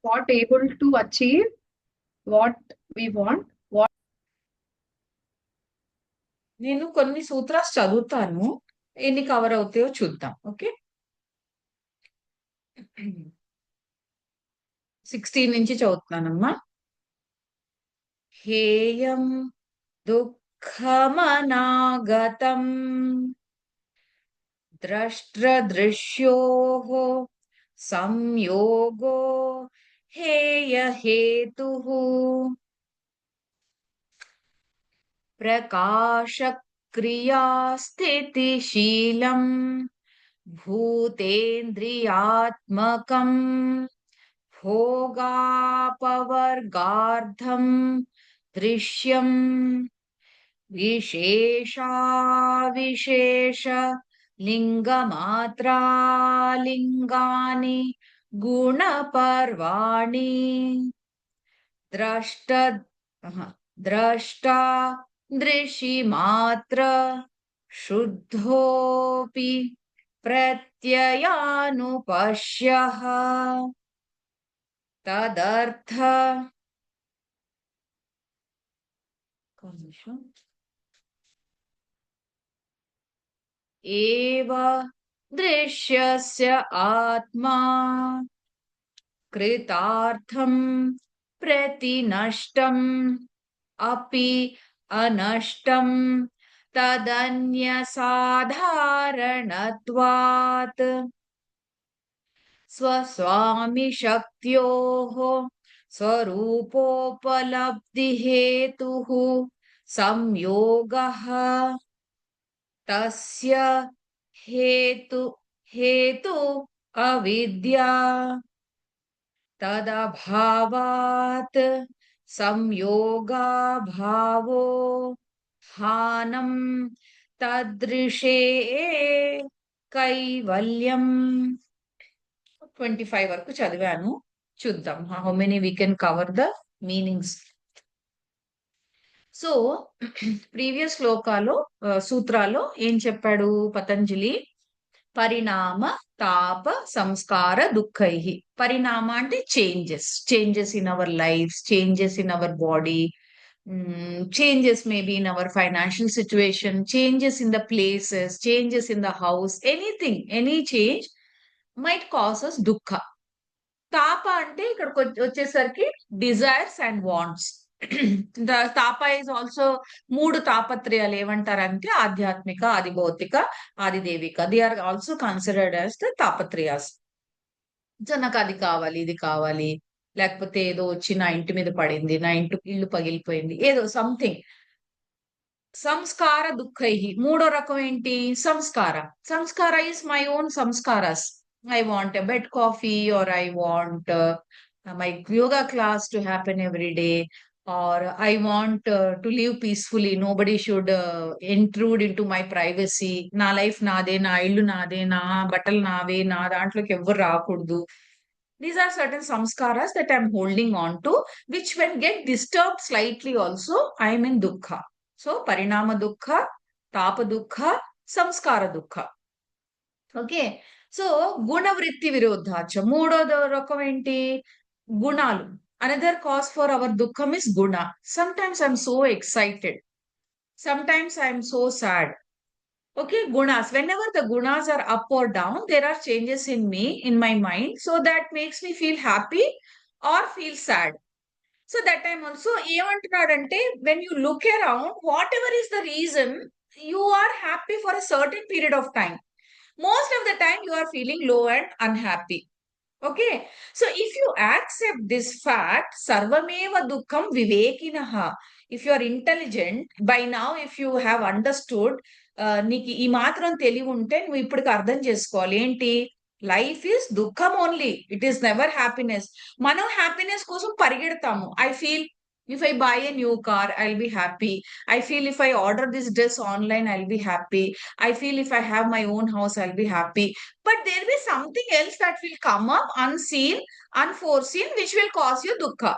not able to achieve what we want. What నేను కొన్ని sutras చదువుతాను. ఎన్ని కవర్ అవుతాయో చూద్దాం. ఓకే. 16 నుంచి చదువుతున్నానమ్మా. హేయం దుఃఖమనాగతం ద్రష్ట్రదృశ్యోః సంయోగో హేయహేతుః ప్రకాశక్రియాస్థితిశీలం భూతేంద్రియాత్మకం భోగాపవర్గార్థం దృశ్యం విశేష లింగమాత్రాలింగాని గుణపర్వాణి ద్రష్ట ద్రష్టా దృశిమాత్ర శుద్ధోపి ప్రత్యయానుపశ్యః తదర్థ ఏవ దృశ్యస్య ఆత్మా కృతార్థం ప్రతినష్టం అపి అనష్టం తదన్యసాధారణత్వాత్ స్వస్వామిశక్త్యోః స్వరూపోపలబ్ధిహేతుః సంయోగః తస్య హేతు అవిద్యా తదభావాత్ సంయోగాభావో హానం తదృశే కైవల్యం. 25 వరకు చదివాను. చూద్దాం how many we can cover the meanings. So previous శ్లోకాలో సూత్రాల్లో ఏం చెప్పాడు పతంజలి? పరిణామ తాప సంస్కార దుఃఖై. పరిణామ అంటే changes in our life, changes in our body, changes maybe in our financial situation, changes in the places, changes in the house, anything, any change might cause us dukkha. తాప అంటే ఇక్కడికి వచ్చేసరికి డిజైర్స్ అండ్ వాంట్స్. తాప is also 3 తాపత్రయాలు ఏమంటారంటే ఆధ్యాత్మిక, ఆది భౌతిక, ఆది దేవిక. They are also considered as the తాపత్రయాస్. సో నాకు అది కావాలి, ఇది కావాలి, లేకపోతే ఏదో వచ్చి నా ఇంటి మీద పడింది, నా ఇల్లు పగిలిపోయింది, ఏదో సంథింగ్. సంస్కార దుఃఖై. మూడో రకం ఏంటి? సంస్కార is my own sanskaras. I want a bed coffee, or I want my yoga class to happen every day, or I want to live peacefully. Nobody should intrude into my privacy. నా life నాదే, నా ఇల్లు నాదే, నా బట్టలు నావే, నా దాంట్లోకి ఎవ్వరు రాకూడదు. These are certain samskaras that I'm holding on to, which when get disturbed slightly also, I'm in dukkha. So parinama dukkha, tapa dukkha, samskara dukkha. Okay. So గుణవృత్తి విరోధాచ. మూడో రకం ఏంటి? గుణాలు. అనదర్ కాజ్ ఫర్ అవర్ దుఃఖం is గుణ. Sometimes I'm so excited, sometimes I'm so sad. Okay, gunas. Whenever the gunas are up or down, there are changes in me, in my mind. So that makes me feel happy or feel sad. So that time also, ఏమంటున్నాడంటే, when you look around, whatever is the reason, you are happy for a certain period of time. Most of the time, you are feeling low and unhappy. Okay. So if you accept this fact, sarvameva dukkham vivekinaha. If you are intelligent, by now, if you have understood, నీకు ఈ మాత్రం తెలివి ఉంటే నువ్వు ఇప్పటికి అర్థం చేసుకోవాలి ఏంటి? లైఫ్ ఈస్ దుఃఖం only. It is never happiness. మనం హ్యాపీనెస్ కోసం పరిగెడతాము. I feel if I buy a new car, I'll be happy. I feel if I order this dress online, I'll be happy. I feel if I have my own house, I'll be happy. But there will be something else that will come up unseen, unforeseen, which will cause you dukkha.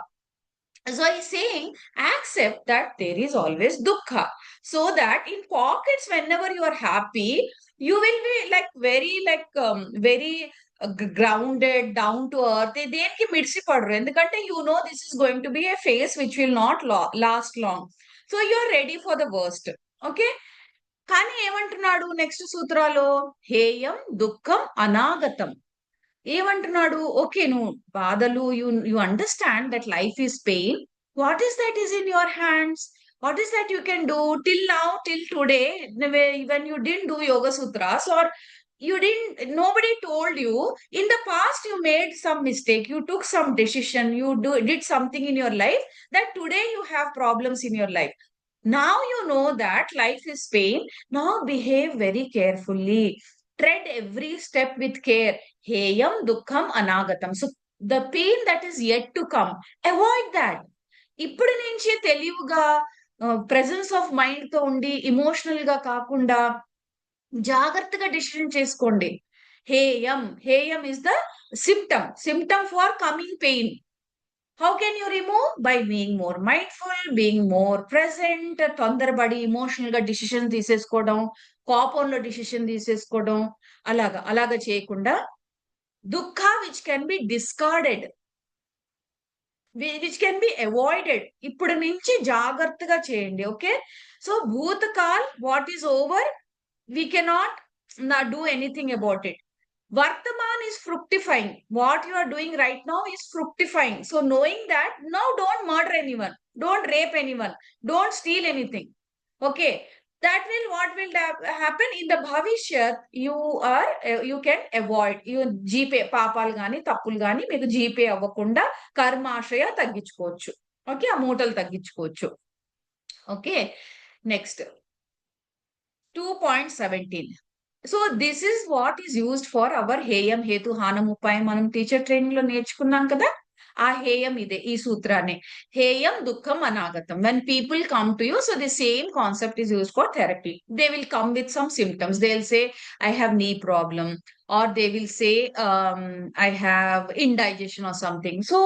So he's saying, accept that there is always dukkha. So that in pockets, whenever you are happy, you will be like very grounded down to earth, దేనికి మిడిసిపడరు. ఎందుకంటే you know this is going to be a phase which will not last long. So you are ready for the worst. Okay, కానీ ఏమంటున్నాడు next సూత్రాలో? హేయం దుఃఖం అనాగతం. ఏమంటున్నాడు? Okay, నువ్వు బాధలు, you understand that life is pain. What is that is in your hands? What is that you can do till now, till today, when you didn't do yoga sutras, or nobody told you in the past, you made some mistake, you took some decision, did something in your life that today you have problems in your life. Now you know that life is pain. Now behave very carefully. Tread every step with care. Heyam dukkham anagatam. So the pain that is yet to come, avoid that. ఇప్పుడు నుంచే తెలివిగా, presence of mind తో ఉండి, emotional గా కాకుండా జాగ్రత్తగా decision చేసుకోండి. హేయం is the symptom for coming pain. How can you remove? By being more mindful, being more present. తొందరపడి ఇమోషనల్ గా డిసిషన్ తీసేసుకోవడం, కోపంలో డిసిషన్ తీసేసుకోవడం, అలాగా చేయకుండా, దుఃఖ which can be discarded, which can be avoided, ఇప్పుడు నుంచి జాగ్రత్తగా చేయండి. ఓకే, సో భూతకాల్, what is over, we cannot do anything about it. Vartaman is fructifying. What you are doing right now is fructifying. So knowing that, now don't murder anyone, don't rape anyone, don't steal anything. Okay, that will, what will happen in the bhavishyat, you can avoid, you GPay పాపాలు గాని తప్పులు గాని మీకు GPay అవ్వకుండా కర్మాశయ తగ్గించుకోవచ్చు. Okay, ఆ మూటలు తగ్గించుకోవచ్చు. Okay, next 2.17. So this is what is used for our హేయం హేతు హానం ఉపాయం. మనం టీచర్ ట్రైనింగ్ లో నేర్చుకున్నాం కదా, ఆ హేయం ఇదే, ఈ సూత్రాన్ని. హేయం దుఃఖం అనాగతం. When people come to you, so the same concept is used for therapy. They will come with some symptoms. They will say I have knee problem, or they will say I have indigestion or something. So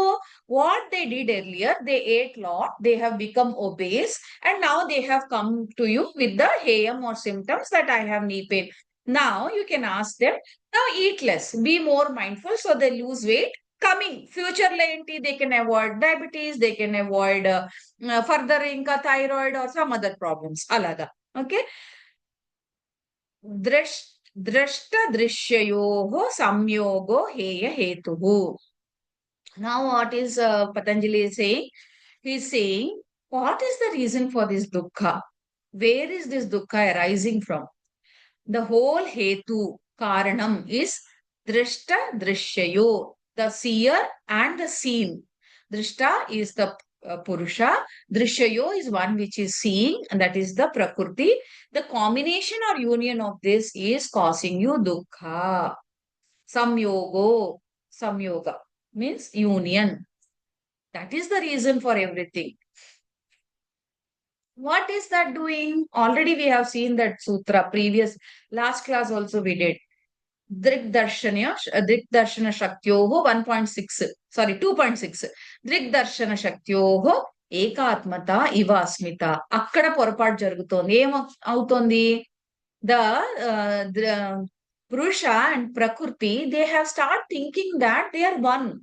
what they did earlier, they ate lot, they have become obese, and now they have come to you with the heyam or symptoms that I have knee pain. Now you can ask them, now eat less, be more mindful, so they lose weight. Coming future lo enti, they can avoid diabetes, they can avoid further inka thyroid or some other problems alaga. Okay, ద్రష్ట దృశ్యయోః సంయోగో హేయ హేతుః. Now what is Patanjali saying? He is saying, what is the reason for this dukkha? Where is this dukkha arising from? The whole hetu, karanam, is drishta drishyayo, the seer and the seen. Drishta is the Purusha, Drishyayo is one which is seeing, and that is the Prakriti. The combination or union of this is causing you dukkha. Samyoga means union. That is the reason for everything. What is that doing? Already we have seen that sutra, last class also we did. Drik-darshana shaktyoho 1.6, sorry 2.6. Drik-darshana shaktyoho ఏకాత్మత ఇవ అస్మిత. అక్కడ పొరపాటు జరుగుతోంది. ఏమవుతోంది? the Purusha and Prakriti, they have started thinking that they are one.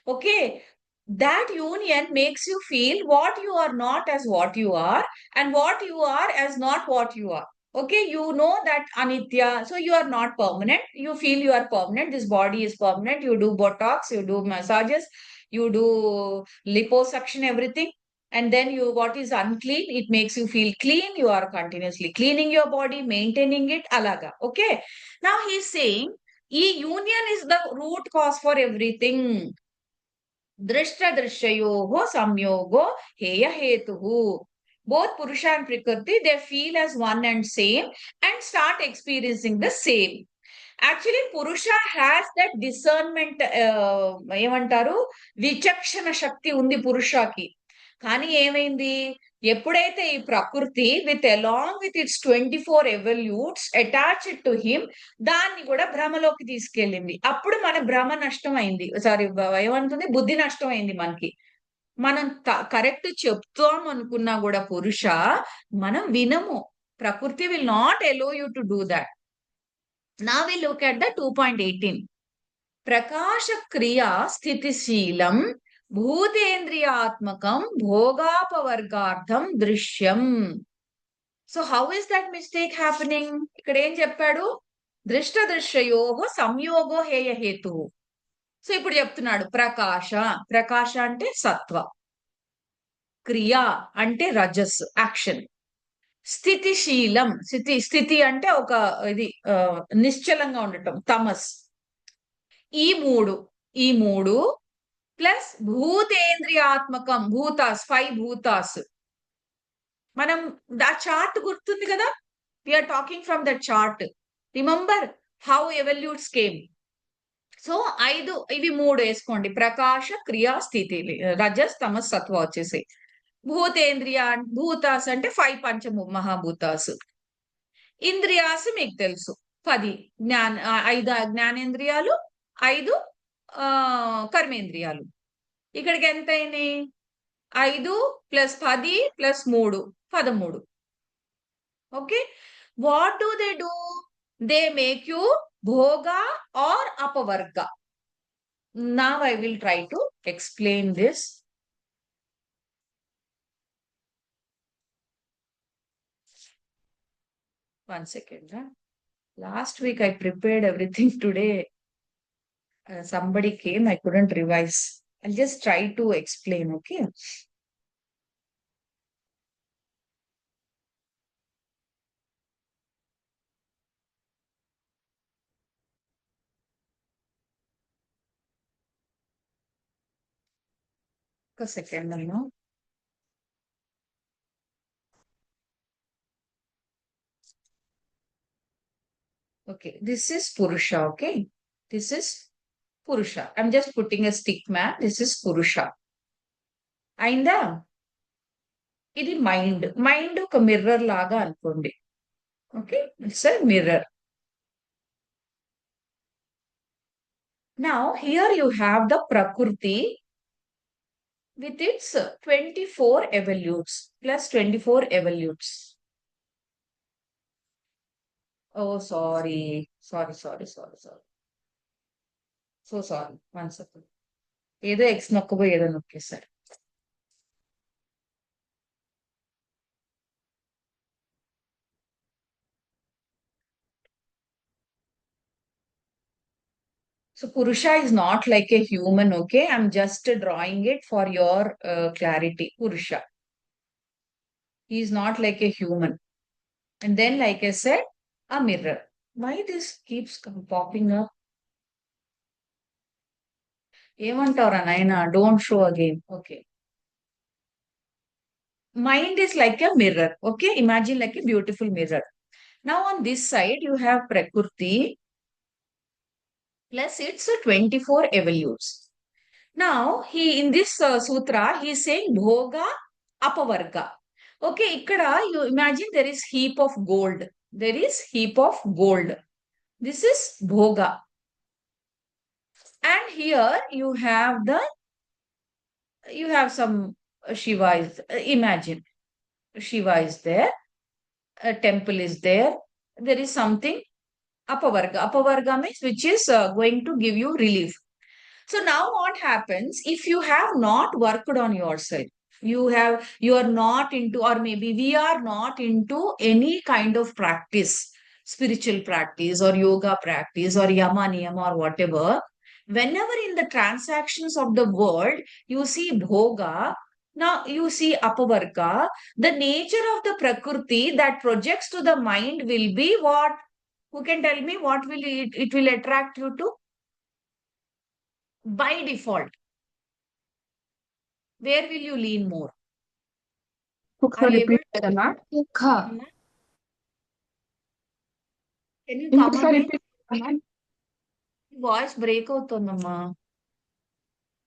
Okay, that union makes you feel what you are not as what you are, and what you are as not what you are. Okay, you know that anitya, so you are not permanent, you feel you are permanent, this body is permanent, you do botox, you do massages, you do liposuction, everything, and then what is unclean, it makes you feel clean, you are continuously cleaning your body, maintaining it, alaga. Okay, now he is saying union is the root cause for everything. Drishta drishyayoho samyogo heya hetuhu. Both Purusha and Prakriti, they feel as one and same and start experiencing the same. Actually, Purusha has that discernment, ఏమంటారు, విచక్షణ శక్తి ఉంది పురుషకి. కానీ ఏమైంది, ఎప్పుడైతే ఈ ప్రకృతి along with its 24 evolutes attached to him, దాన్ని కూడా భ్రమలోకి తీసుకెళ్ళింది. అప్పుడు మన భ్రమ నష్టం అయింది, సారీ ఏమంటుంది, బుద్ధి నష్టం అయింది మనకి. మనం కరెక్ట్ చెప్తాం అనుకున్నా కూడా పురుష, మనం వినము. ప్రకృతి will not allow you to do that. Now we look at the 2.18. ప్రకాశ క్రియా స్థితిశీలం భూతేంద్రియాత్మకం భోగాపవర్గార్థం దృశ్యం. So how is that mistake happening? ఇక్కడ ఏం చెప్పాడు? దృష్ట దృశ్యయో సంయోగో హేయహేతు. సో ఇప్పుడు చెప్తున్నాడు ప్రకాశ. ప్రకాశ అంటే సత్వ, క్రియ అంటే రజస్, యాక్షన్. స్థితిశీలం, స్థితి అంటే ఒక ఇది నిశ్చలంగా ఉండటం, తమస్. ఈ మూడు ప్లస్ భూతేంద్రియాత్మకం, భూతాస్, 5 భూతాస్. మనం ఆ చార్ట్ గుర్తుంది కదా, we are talking from that chart. Remember how evolutes came. So 5, ఇవి 3 వేసుకోండి. ప్రకాశ, క్రియా, స్థితి, రజస్, తమస్, సత్వ వచ్చేసి. భూతేంద్రియ, భూతాస్ అంటే 5 పంచ మహాభూతాస్. ఇంద్రియాస్ మీకు తెలుసు 10, 5 జ్ఞానేంద్రియాలు, 5 కర్మేంద్రియాలు. ఇక్కడికి ఎంత అయినాయి? 5 + 10 + 3 13. Okay, what do they do? They make you భోగా ఆర్ అపవర్గ. Now I will try to explain this. One second. Last week I prepared everything. Today somebody came, I couldn't revise. I'll just try to explain, okay? A second, I know. Okay, this is Purusha, okay? This is Purusha. I'm just putting a stick man. This is Purusha. అయిందా? ఇది mind. Mind ఒక mirror లాగా అనుకోండి. Okay, it's a mirror. Now here you have the Prakriti with its 24 evolutes plus 24 evolutes. Oh, sorry. So sorry. One second. ఏదో X నొక్కబోయి ఏదో నొక్కేసారు. So Purusha is not like a human, okay? I'm just drawing it for your clarity. Purusha. He is not like a human. And then, like I said, a mirror. Why this keeps popping up? ఏమంటారా నాయనా? Don't show again. Okay. Mind is like a mirror, okay? Imagine like a beautiful mirror. Now on this side, you have Prakriti plus its 24 evolutes. Now, in this sutra, he is saying bhoga apavarga. Okay, ikkada you imagine there is heap of gold. There is heap of gold. This is bhoga. And here you have some Shiva is, imagine Shiva is there, a temple is there. There is something apavarga. Apavarga means which is going to give you relief. So now what happens if you have not worked on yourself? You are not into, or maybe we are not into any kind of practice, spiritual practice or yoga practice or yama niyama or whatever. Whenever in the transactions of the world you see bhoga, now you see apavarga, the nature of the prakriti that projects to the mind will be what? Who can tell me what will it will attract you to? By default, where will you lean more? Are you able to? Can you come again? Voice break అవుతుందమ్మా.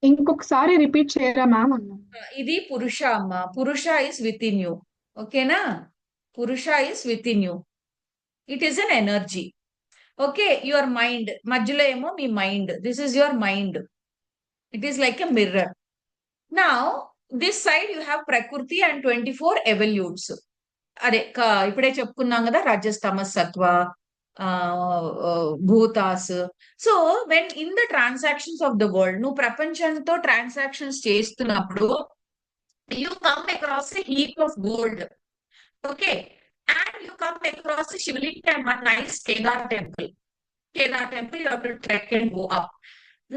ఇంకొకసారి repeat చేయరా ma'am అన్నా? ఇది పురుష అమ్మా. పురుష is within you, ఓకేనా? పురుష is within you. It is an energy. Okay, your mind మధ్యలో ఏమో మీ mind. This is your mind. It is like a mirror. Now this side you have ప్రకృతి అండ్ 24 ఎవల్యూట్స్. అదే ఇప్పుడే చెప్పుకున్నాం కదా, రజస్, తమస్, సత్వ, భూతాస్. So when in the transactions of the world, నువ్వు ప్రపంచంతో ట్రాన్సాక్షన్స్ చేస్తున్నప్పుడు you come across a heap of gold. Okay. And you come across a Shivling and one nice Kedar temple. Kedar temple, you have to trek and go up.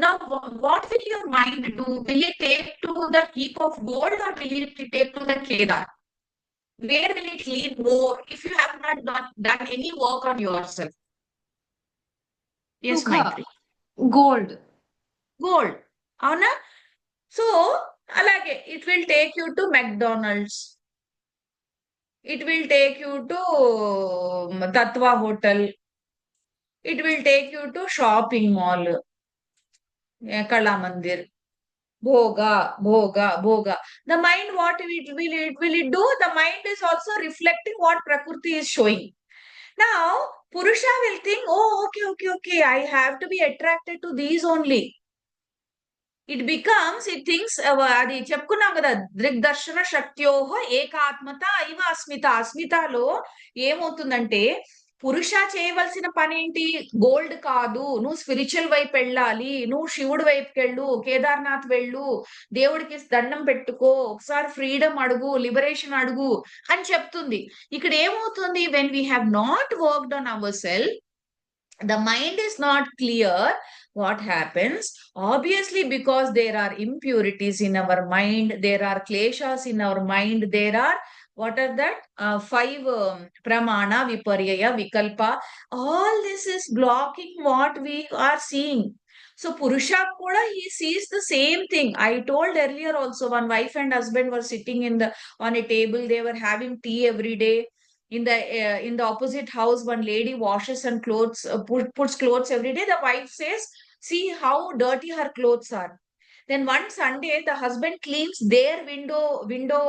Now, what will your mind do? Will it take to the heap of gold or will it take to the Kedar? Where will it lead more if you have not done any work on yourself? Yes, Sukha. Maitri. Gold. Gold. Avuna? So, alage, it will take you to McDonald's. It will take you to Tatva Hotel. It will take you to shopping mall, Kala Mandir. Bhoga, bhoga, bhoga. The mind, what will it do? The mind is also reflecting what Prakriti is showing. Now, Purusha will think, oh, okay, I have to be attracted to these only. It becomes, it thinks, అది చెప్పుకున్నాం కదా, దృగ్దర్శన శక్త్యోహ ఏకాత్మత ఇవ అస్మిత. అస్మితలో ఏమవుతుందంటే, పురుష చేయవలసిన పని ఏంటి? Gold కాదు, నువ్వు స్పిరిచువల్ వైపు వెళ్ళాలి, నువ్వు శివుడి వైపుకి వెళ్ళు, కేదార్నాథ్ వెళ్ళు, దేవుడికి దండం పెట్టుకో, ఒకసారి ఫ్రీడమ్ అడుగు, లిబరేషన్ అడుగు అని చెప్తుంది. ఇక్కడ ఏమవుతుంది? When we have not worked on our self, the mind is not clear. What happens? Obviously, because there are impurities in our mind, there are kleshas in our mind, there are, what are that? Five pramana, viparyaya, vikalpa. All this is blocking what we are seeing. So Purusha kuda, he sees the same thing. I told earlier also, one wife and husband were sitting on a table, they were having tea every day. In the opposite house, one lady washes and clothes, puts clothes every day. The wife says, see how dirty her clothes are. Then one Sunday, the husband cleans their window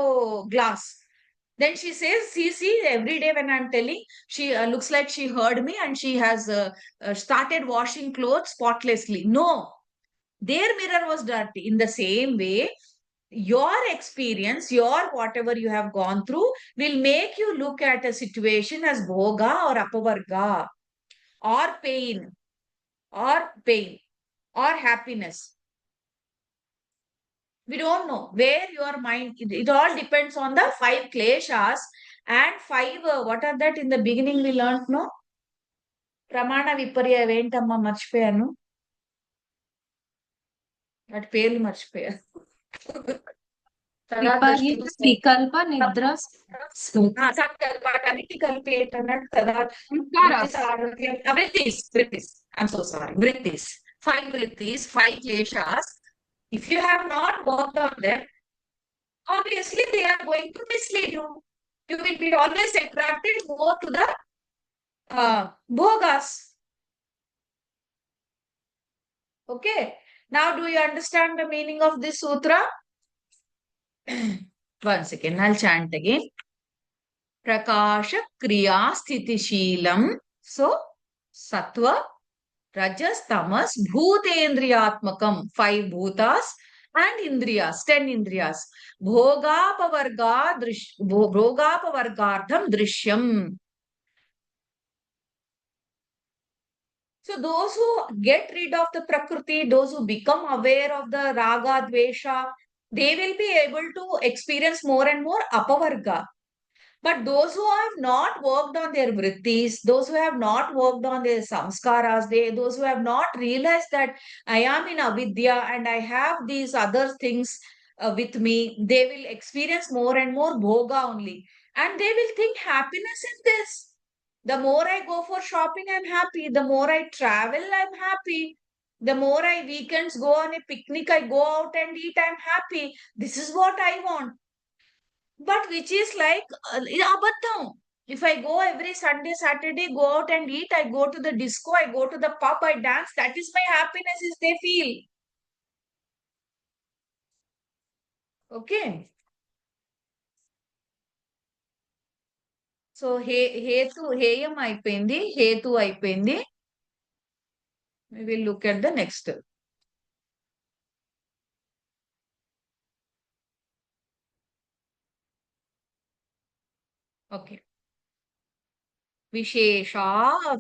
glass. Then she says, see, every day when I'm telling, she looks like she heard me and she has started washing clothes spotlessly. No, their mirror was dirty. In the same way, your experience, your whatever you have gone through will make you look at a situation as bhoga or apavarga, or pain, or happiness. We don't know where your mind, it all depends on the five kleshas and five, what are that in the beginning we learned, no? Pramana viparya ఏంటమ్మా మర్చిపోయాను, వాటి పేర్లు మర్చిపోయాను. వికల్ప, నిద్ర, వాటన్నిటి కలిపి ఏంటన్నాడు కదా, వృత్తిస్. I'm so sorry. Vrittis. Five vrittis, five kleshas. If you have not worked on them, obviously they are going to mislead you. You will be always attracted more to the bhogas. Okay. Now, do you understand the meaning of this sutra? One second, I'll chant again. Prakasha kriya sthitishīlam. So, sattva, rajas, tamas, bhutendriyatmakam, five bhutas, and indriyas, 10 indriyas. Bhogapavargardham drishyam. So those who get rid of the Prakriti, those who become aware of the Raga, Dvesha, they will be able to experience more and more Apavarga. But those who have not worked on their vrittis, those who have not worked on their samskaras, those who have not realized that I am in avidya and I have these other things with me, they will experience more and more bhoga only. And they will think happiness in this. The more I go for shopping, I'm happy. The more I travel, I'm happy. The more I weekends go on a picnic, I go out and eat, I'm happy. This is what I want. But which is like, abaddham. If I go every Sunday, Saturday, go out and eat, I go to the disco, I go to the pub, I dance, that is my happiness, is they feel. Okay. So, heyam అయిపోయింది, hetu అయిపోయింది. We will look at the next. Okay. Vishesha,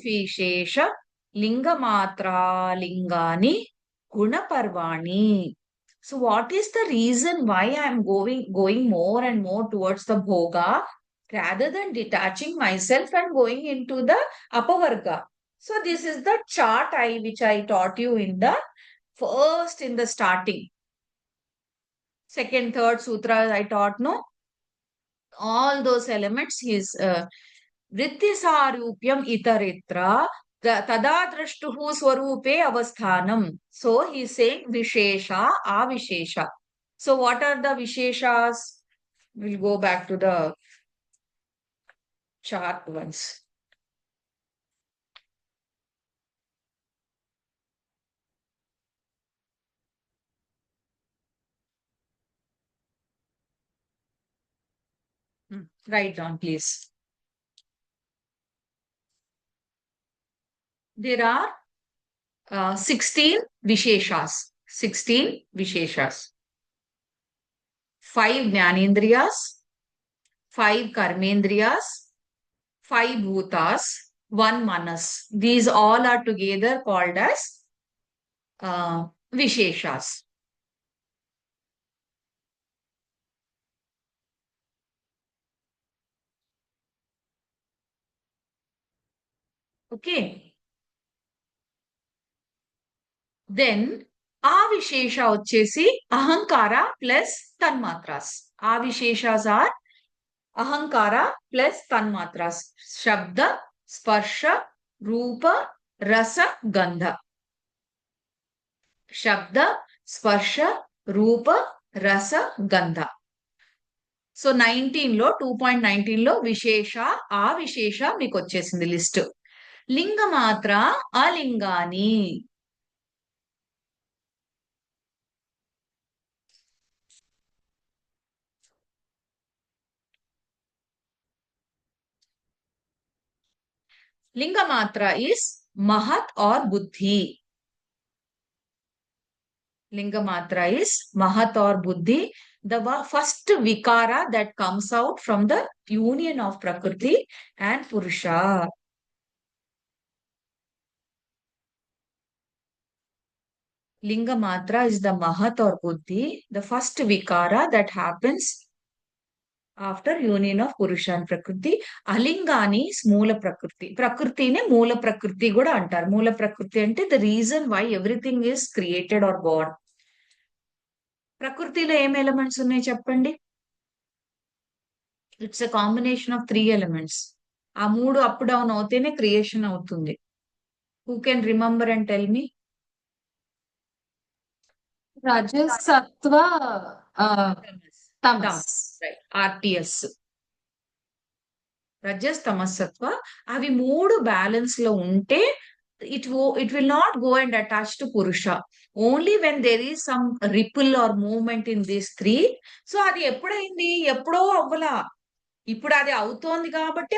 Vishesha, Lingamatra, Lingani, Gunaparvani. So what is the reason why I am going more and more towards the bhoga rather than detaching myself and going into the apavarga? So this is the chart which I taught you in the first in the starting. Second, third sutra I taught, no? All those elements, his Vritti-sarupyam itaritra tada drashtuhu swarupe avasthanam. So he is saying Vishesha, Avishesha. So what are the Visheshas? We'll go back to the chart once. Write down, please. There are 16 Visheshas. 16 Visheshas. 5 Jnanendriyas, 5 Karmendriyas, 5 Bhutas, 1 Manas. These all are together called as Visheshas. Okay. Then Avishesha వచ్చేసి Ahankara plus Tanmatras. Avisheshas are Ahankara plus Tanmatras. Shabda, Sparsha, Rupa, Rasa, Gandha. Shabda, Sparsha, Rupa, Rasa, Gandha. So 19లో 2.19లో విశేష ఆ విశేష మీకు వచ్చేసింది list. లింగ మాత్ర అలింగాని. Linga Matra is Mahat or Buddhi. Linga Matra is Mahat or Buddhi. The first Vikara that comes out from the union of Prakriti and Purusha. Linga Matra is the Mahat or Buddhi, the first Vikara that happens after union of Purusha and Prakriti. Alingani is Moola Prakriti. Prakriti ne Moola Prakriti kuda antaru. Moola Prakriti ante the reason why everything is created or born. ప్రకృతిలో ఏం elements ఉన్నాయి చెప్పండి. It's a combination of 3 elements. ఆ 3 up down అవుతేనే creation అవుతుంది. Who can remember and tell me? Rajas, సత్వ, తమస్. Right, ఆర్టిఎస్. Rajas, తమస్, సత్వ అవి 3 బ్యాలెన్స్ లో ఉంటే it will not go and attach to Purusha. Only when there is some ripple or movement in these 3. So అది ఎప్పుడైంది? ఎప్పుడో అవ్వలా. ఇప్పుడు అది అవుతోంది కాబట్టి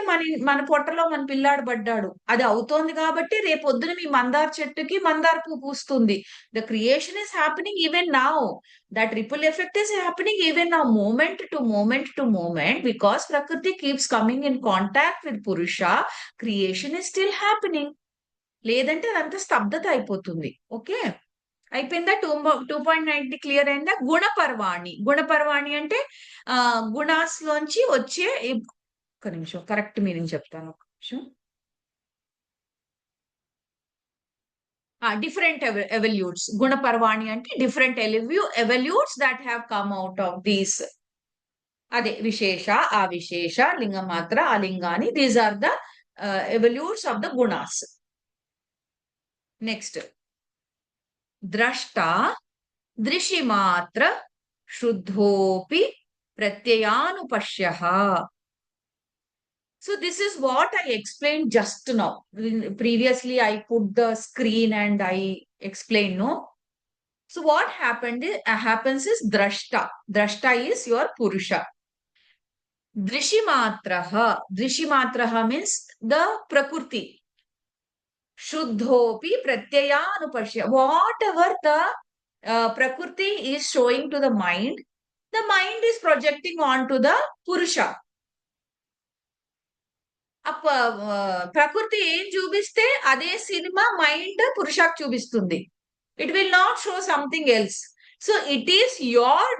మన పొట్టలో మన పిల్లాడు పడ్డాడు. అది అవుతోంది కాబట్టి రేపొద్దున మీ మందార చెట్టుకి మందార పువ్వు పూస్తుంది. The creation is happening even now. That ripple effect is happening even now, moment to moment to moment, because ప్రకృతి keeps coming in contact with పురుష. Creation is still happening. లేదంటే అదంతా స్తబ్దత అయిపోతుంది. ఓకే, అయిపోయిందా? 2.90 క్లియర్ అయిందా? గుణపర్వాణి. గుణపర్వాణి అంటే గుణాస్ లోంచి వచ్చే, ఒక నిమిషం కరెక్ట్ మీనింగ్ చెప్తాను, ఒక నిమిషం. Different evolutes. గుణపర్వాణి అంటే different evolutes that have come out of these. అదే విశేష, ఆ విశేష, లింగమాత్ర, అలింగాని, these are the evolutes of the గుణాస్. నెక్స్ట్, ద్రష్ట దృశిమాత్ర శుద్ధోపి ప్రత్యయానుపశ్యః. So this is what I explained just now. Previously I put the screen and I explained, no? So what happens is drashta. Drashta is your Purusha. Drishimatraha. Drishimatraha means the Prakriti. Shuddhopi pratyayanupashya. Whatever the Prakriti is showing to the mind is projecting onto the Purusha. ప్రకృతి ఏం చూపిస్తే అదే cinema mind పురుషాకి చూపిస్తుంది. It will not show something else. So it is your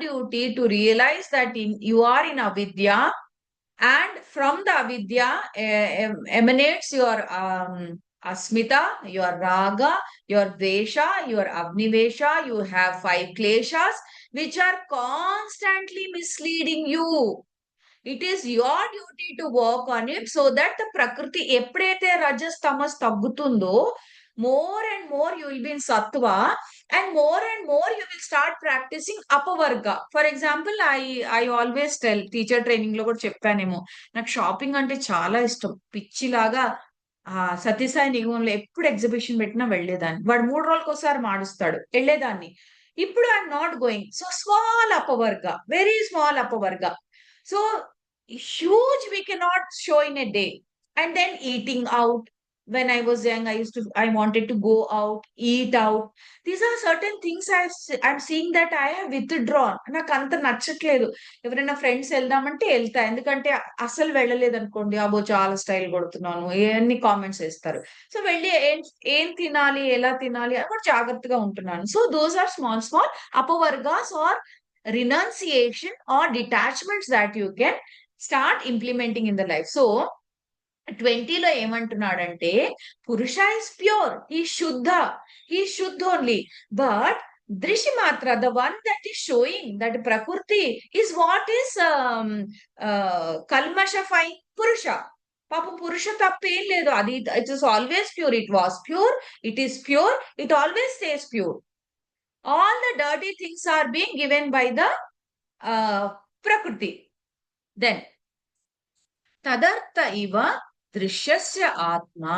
duty to realise that you are in అవిద్య, and from the avidya emanates your asmita, your raga, your vesha, your agnivesha. You have 5 kleshas which are constantly misleading you. It is your duty to work on it so that the prakriti ఎప్పుడైతే రజస్ తమస్ తగ్గుతుందో, more and more you will be in sattva, and more you will start practicing apavarga. For example, I always tell, teacher training లో కూడా చెప్పానేమో, నాకు shopping అంటే చాలా ఇష్టం, పిచ్చిలాగా. సత్యసాయి నిగమంలో ఎప్పుడు exhibition పెట్టినా వెళ్ళేదాన్ని. వాడు 3 రోజులకు ఒకసారి మాడుస్తాడు, వెళ్ళేదాన్ని. ఇప్పుడు I'm not going. So small అపవర్గ, వెరీ స్మాల్ అపవర్గ. So huge we cannot show in a day. And then eating out. When I was young, I wanted to go out, eat out. These are certain things I'm seeing that I have withdrawn. నాకు అంత నచ్చట్లేదు. ఎవరైనా friends వెళ్దామంటే వెళ్తా, ఎందుకంటే అసలు వెళ్ళలేదు అనుకోండి, అబ్బో చాలా స్టైల్ కొడుతున్నాను, ఎన్ని కామెంట్స్ వేస్తారు. సో వెళ్ళి ఏం తినాలి, ఎలా తినాలి అని కూడా జాగ్రత్తగా ఉంటున్నాను. సో దోస్ ఆర్ స్మాల్ అపవర్గాస్ are renunciation or detachments that you can start implementing in the life. So 20లో ఏమంటున్నాడంటే, పురుష is pure, he should only, but దృషి మాత్ర, the one that is showing that prakriti is what is kalmashafying పురుష. పాపం పురుష తప్పేం లేదు, అది it is always pure, it was pure, it is pure, it always stays pure. All the dirty things are being given by the Prakriti. Then, tadartha iva drishyasya atma.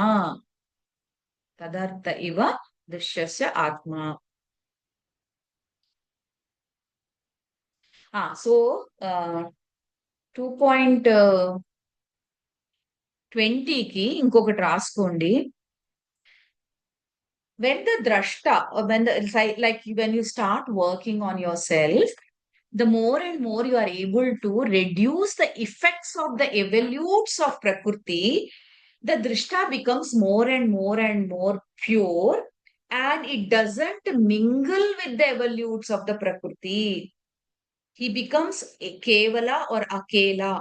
Tadartha iva drishyasya atma. So, 2.20కి ఇంకొకటి రాసుకోండి. When the drashta, when you start working on yourself, the more and more you are able to reduce the effects of the evolutes of Prakriti, the drishta becomes more and more pure, and it doesn't mingle with the evolutes of the Prakriti. He becomes a kevala or akela.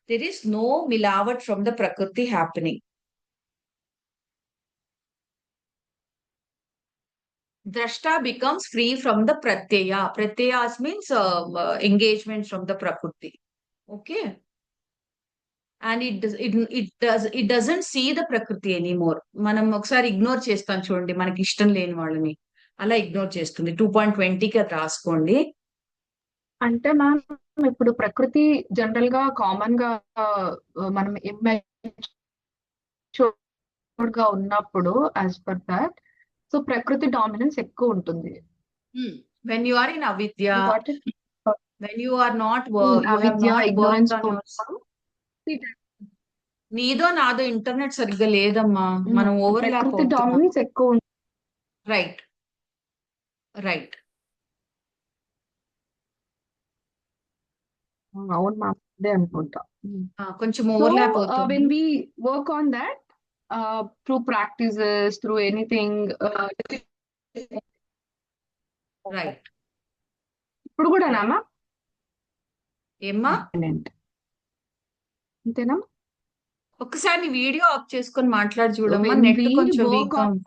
There is no milavat from the Prakriti happening. Drashta becomes free from the pratyaya. Pratyayas means engagements from the Prakriti. Okay. And it doesn't see the Prakriti anymore. మనం ఒకసారి ignore చేస్తాం చూడండి, మనకి ఇష్టం లేని వాళ్ళని అలా ignore చేస్తుంది. 2.20కి అది రాసుకోండి. అంటే మ్యామ్, ఇప్పుడు ప్రకృతి జనరల్ గా కామన్ గా మనం ఇమ్మెచ్యూర్ గా ఉన్నప్పుడు యాజ్ పర్ దాట్, సో ప్రకృతి డామినెన్స్ ఎక్కువ ఉంటుంది. When you are in avidya, when you are not అవిద్య, ఇగ్నోరెన్స్, నీదో నాదో ఇంటర్నెట్ సరిగ్గా లేదమ్మా, మనం ఓవర్లాప్ ప్రకృతి డామినెన్స్ ఎక్కువ ఉంటుంది. Right right. అవును మ్యామ్, అదే అనుకుంటా. కొంచెం ఓవర్లాప్ అవుతుంది. When we work on that through practices, through anything, right. ఇప్పుడు కూడా నామా ఏమ్మా, అంతేనా? ఒక్కసారి వీడియో ఆఫ్ చేసుకొని మాట్లాడి చూడమ్మా, నెట్ కొంచెం వీక్ గా ఉంది.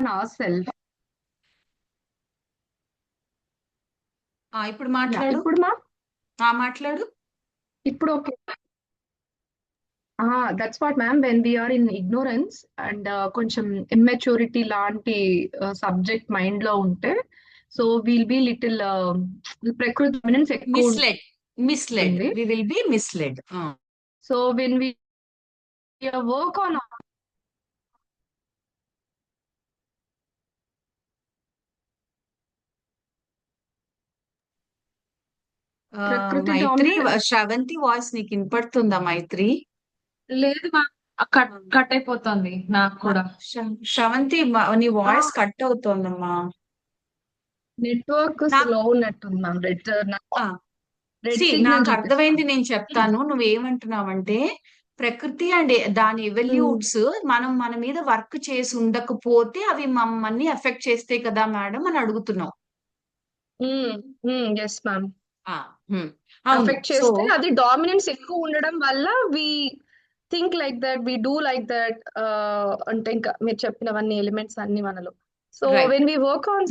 ఇప్పుడు మాట్లాడు. ఇప్పుడు మాట్లాడు. ఇప్పుడు okay. That's what ma'am, when we are in ignorance and కొంచెం ఇమ్మెచ్యూరిటీ లాంటి సబ్జెక్ట్ మైండ్ లో ఉంటే, సో విల్ బి లిటిల్ ప్రకృతి డామినెన్స్ ఎక్కువ, misled, we will be misled. So when we work on Maitri, Sravanthi voice నీకు వినపడుతుందా మైత్రి? లేదు మ్యామ్, కట్ అయిపోతుంది నాకు కూడా. శ్రవంతి, నీ వాయిస్ కట్ అవుతోందమ్మా. నెట్వర్క్ స్లో ఉన్నట్టుంది మ్యామ్. రెడ్ సిగ్నల్ నాకు చూపిస్తాం. అర్థమైంది, నేను చెప్తాను. నువ్వేమంటున్నావంటే ప్రకృతి అండ్ దాని ఎవల్యూట్స్ మనం మన మీద వర్క్ చేసి ఉండకపోతే అవి మమ్మల్ని ఎఫెక్ట్ చేస్తాయి కదా మేడం అని అడుగుతున్నావు. Yes ma'am. ఆ, హ్మ్. అవును. అఫెక్ట్ సో చేస్తే అది డామినెన్స్ ఎక్కువ ఉండడం వల్ల we think like that, we do like that. అంటే ఇంకా మీరు చెప్పినవన్నీ ఎలిమెంట్స్ అన్ని మనలో. So right. When we work on,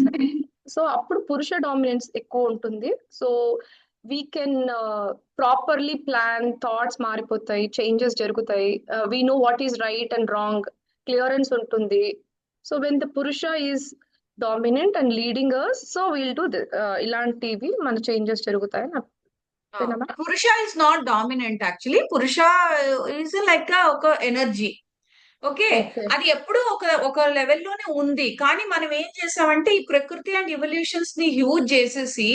so అప్పుడు పురుష డామినెన్స్ ఎక్కువ ఉంటుంది. So we can properly plan, thoughts మారిపోతాయి, చేంజెస్ జరుగుతాయి. We know what is right and wrong, clearance ఉంటుంది. సో వెన్ ద పురుష is dominant and leading us, so we'll do ఇలాంటివి మన చేంజెస్ జరుగుతాయి. పురుష ఇస్ నాట్ డామినెంట్ యాక్చువల్లీ. పురుష is like ఒక ఎనర్జీ. ఓకే. ఓకే. అది ఎప్పుడూ ఒక ఒక లెవెల్లోనే ఉంది. కానీ మనం ఏం చేసామంటే ఈ ప్రకృతి అండ్ ఎవల్యూషన్స్ ని హ్యూజ్ చేసేసి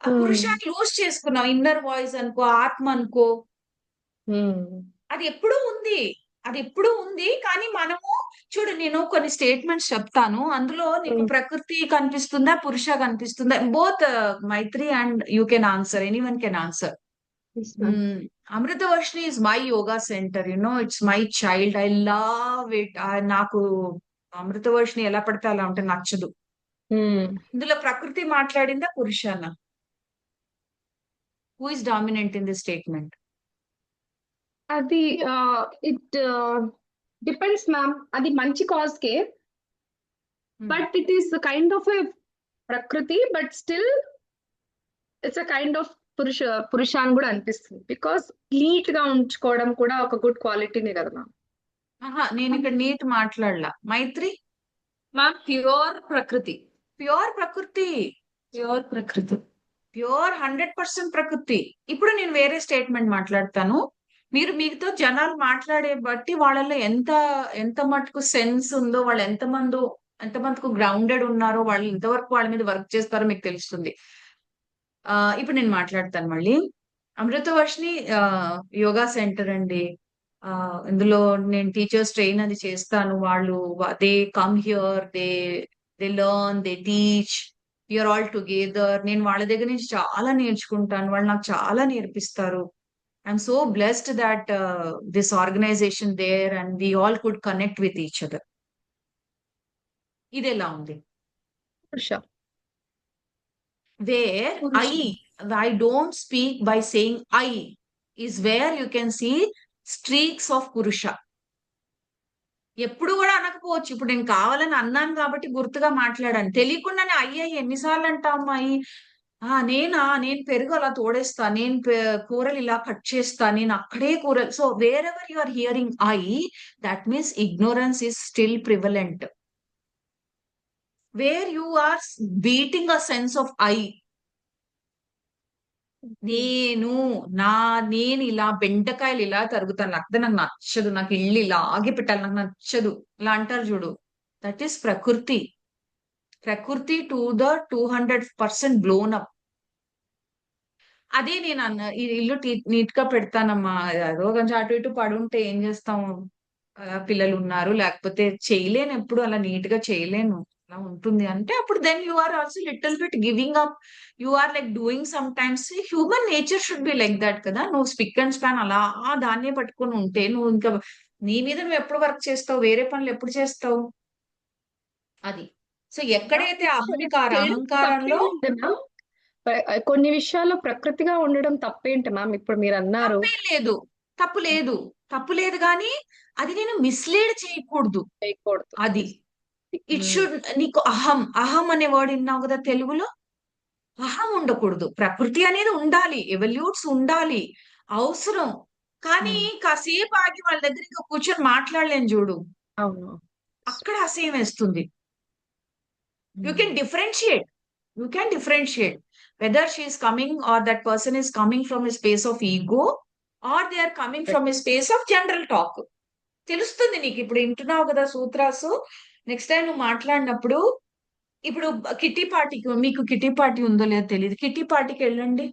ఆ పురుషాన్ని లూజ్ చేసుకున్నాం. ఇన్నర్ వాయిస్ అనుకో, ఆత్మ అనుకో, అది ఎప్పుడూ ఉంది. అది ఎప్పుడూ ఉంది. కానీ మనము చూడు, నేను కొన్ని స్టేట్మెంట్స్ చెప్తాను. అందులో నీకు ప్రకృతి కనిపిస్తుందా, పురుష కనిపిస్తుందా? Both Maitri and you can answer. Anyone can answer. Amritavarshini is my yoga centre. It's my child. I love it. నాకు అమృతవర్షిణి ఎలా పడితే అలా ఉంటే నచ్చదు. ఇందులో ప్రకృతి మాట్లాడిందా, పురుషానా? Who is dominant in this statement? అది ఇట్ డిపెండ్స్ మ్యామ్. అది మంచి కాజ్ కే, but it is kind of a ప్రకృతి, but still it's a kind of పురుష అని కూడా అనిపిస్తుంది. బికాస్ నీట్ గా ఉంచుకోవడం కూడా ఒక గుడ్ క్వాలిటీనే కదా మ్యామ్. ఆహా, నేను ఇక్కడ నీట్ మాట్లాడలా. మైత్రి? మ్యామ్ ప్యూర్ ప్రకృతి. ప్యూర్ ప్రకృతి. ప్యూర్ ప్రకృతి. ప్యూర్ 100% ప్రకృతి. ఇప్పుడు నేను వేరే స్టేట్మెంట్ మాట్లాడతాను. మీరు మీతో జనాలు మాట్లాడే బట్టి వాళ్ళలో ఎంత ఎంత మటుకు సెన్స్ ఉందో, వాళ్ళు ఎంతమందికు గ్రౌండెడ్ ఉన్నారో, వాళ్ళు ఇంతవరకు వాళ్ళ మీద వర్క్ చేస్తారో మీకు తెలుస్తుంది. ఇప్పుడు నేను మాట్లాడతాను మళ్ళీ. అమృతవర్షిణి యోగా సెంటర్ అండి. ఇందులో నేను టీచర్స్ ట్రైన్ అది చేస్తాను. వాళ్ళు they come here, they learn, they teach, you are all together. నేను వాళ్ళ దగ్గర నుంచి చాలా నేర్చుకుంటాను. వాళ్ళు నాకు చాలా నేర్పిస్తారు. I'm so blessed that this organisation there and we all could connect with each other. ఇది ఎలా ఉంది? పురుష. Where I don't speak by saying I, is where you can see streaks of Purusha. ఎప్పుడు కూడా అనకపోవచ్చు. ఇప్పుడు నేను కావాలని అన్నాను కాబట్టి గుర్తుగా మాట్లాడాను. తెలియకుండానే అయ్యాయి ఎన్నిసార్లు అంటా అమ్మాయి. నేను పెరుగు అలా తోడేస్తా, నేను కూరలు ఇలా కట్ చేస్తా, నేను అక్కడే కూరలు. So wherever you are hearing I, that means ignorance is still prevalent. Where you are beating a sense of I, నేను ఇలా బెండకాయలు ఇలా తరుగుతాను, లేకపోతే నాకు నచ్చదు, నాకు ఇల్లు ఇలా ఆగి పెట్టాలి, నాకు నచ్చదు, ఇలా అంటారు చూడు. దట్ ఈస్ ప్రకృతి. ప్రకృతి టు ద 200% బ్లోన్ అప్. అదే నేను ఈ ఇల్లు నీట్ గా పెడతానమ్మా, అదో కొంచెం అటు ఇటు పడుంటే ఏం చేస్తాం, పిల్లలు ఉన్నారు, లేకపోతే చేయలేను, ఎప్పుడు అలా నీట్ గా చేయలేను, అలా ఉంటుంది అంటే అప్పుడు then you are also little bit giving up. You are like doing sometimes. Human nature should be like that కదా. నువ్వు స్పిక్ అండ్ స్పాన్ అలా దాన్నే పట్టుకొని ఉంటే నువ్వు ఇంకా నీ మీద నువ్వు ఎప్పుడు వర్క్ చేస్తావు, వేరే పనులు ఎప్పుడు చేస్తావు? అది. సో ఎక్కడైతే అహంకారంలో కొన్ని విషయాల్లో ప్రకృతిగా ఉండడం తప్పేంటి మ్యామ్? ఇప్పుడు మీరు అన్నారు. తప్పేం లేదు, తప్పు లేదు కానీ అది నేను మిస్లీడ్ చేయకూడదు. అది ఇట్ షుడ్. నీకు అహం అనే వర్డ్ విన్నావు కదా తెలుగులో. అహం ఉండకూడదు. ప్రకృతి అనేది ఉండాలి, ఎవల్యూట్స్ ఉండాలి, అవసరం. కానీ కాసేపు ఆగి వాళ్ళ దగ్గర ఇంకా కూర్చొని మాట్లాడలేను చూడు, అక్కడ అసహ్యం వేస్తుంది. You can differentiate. whether she is coming or that person is coming from a space of ego or they are coming from a space of general talk. తెలుస్తుంది నీకు. ఇప్పుడు వింటున్నావు కదా సూత్రాసు. నెక్స్ట్ టైం నువ్వు మాట్లాడినప్పుడు, ఇప్పుడు కిట్టి పార్టీకి, మీకు కిట్టి పార్టీ ఉందో లేదో తెలియదు, కిట్టి పార్టీకి వెళ్ళండి,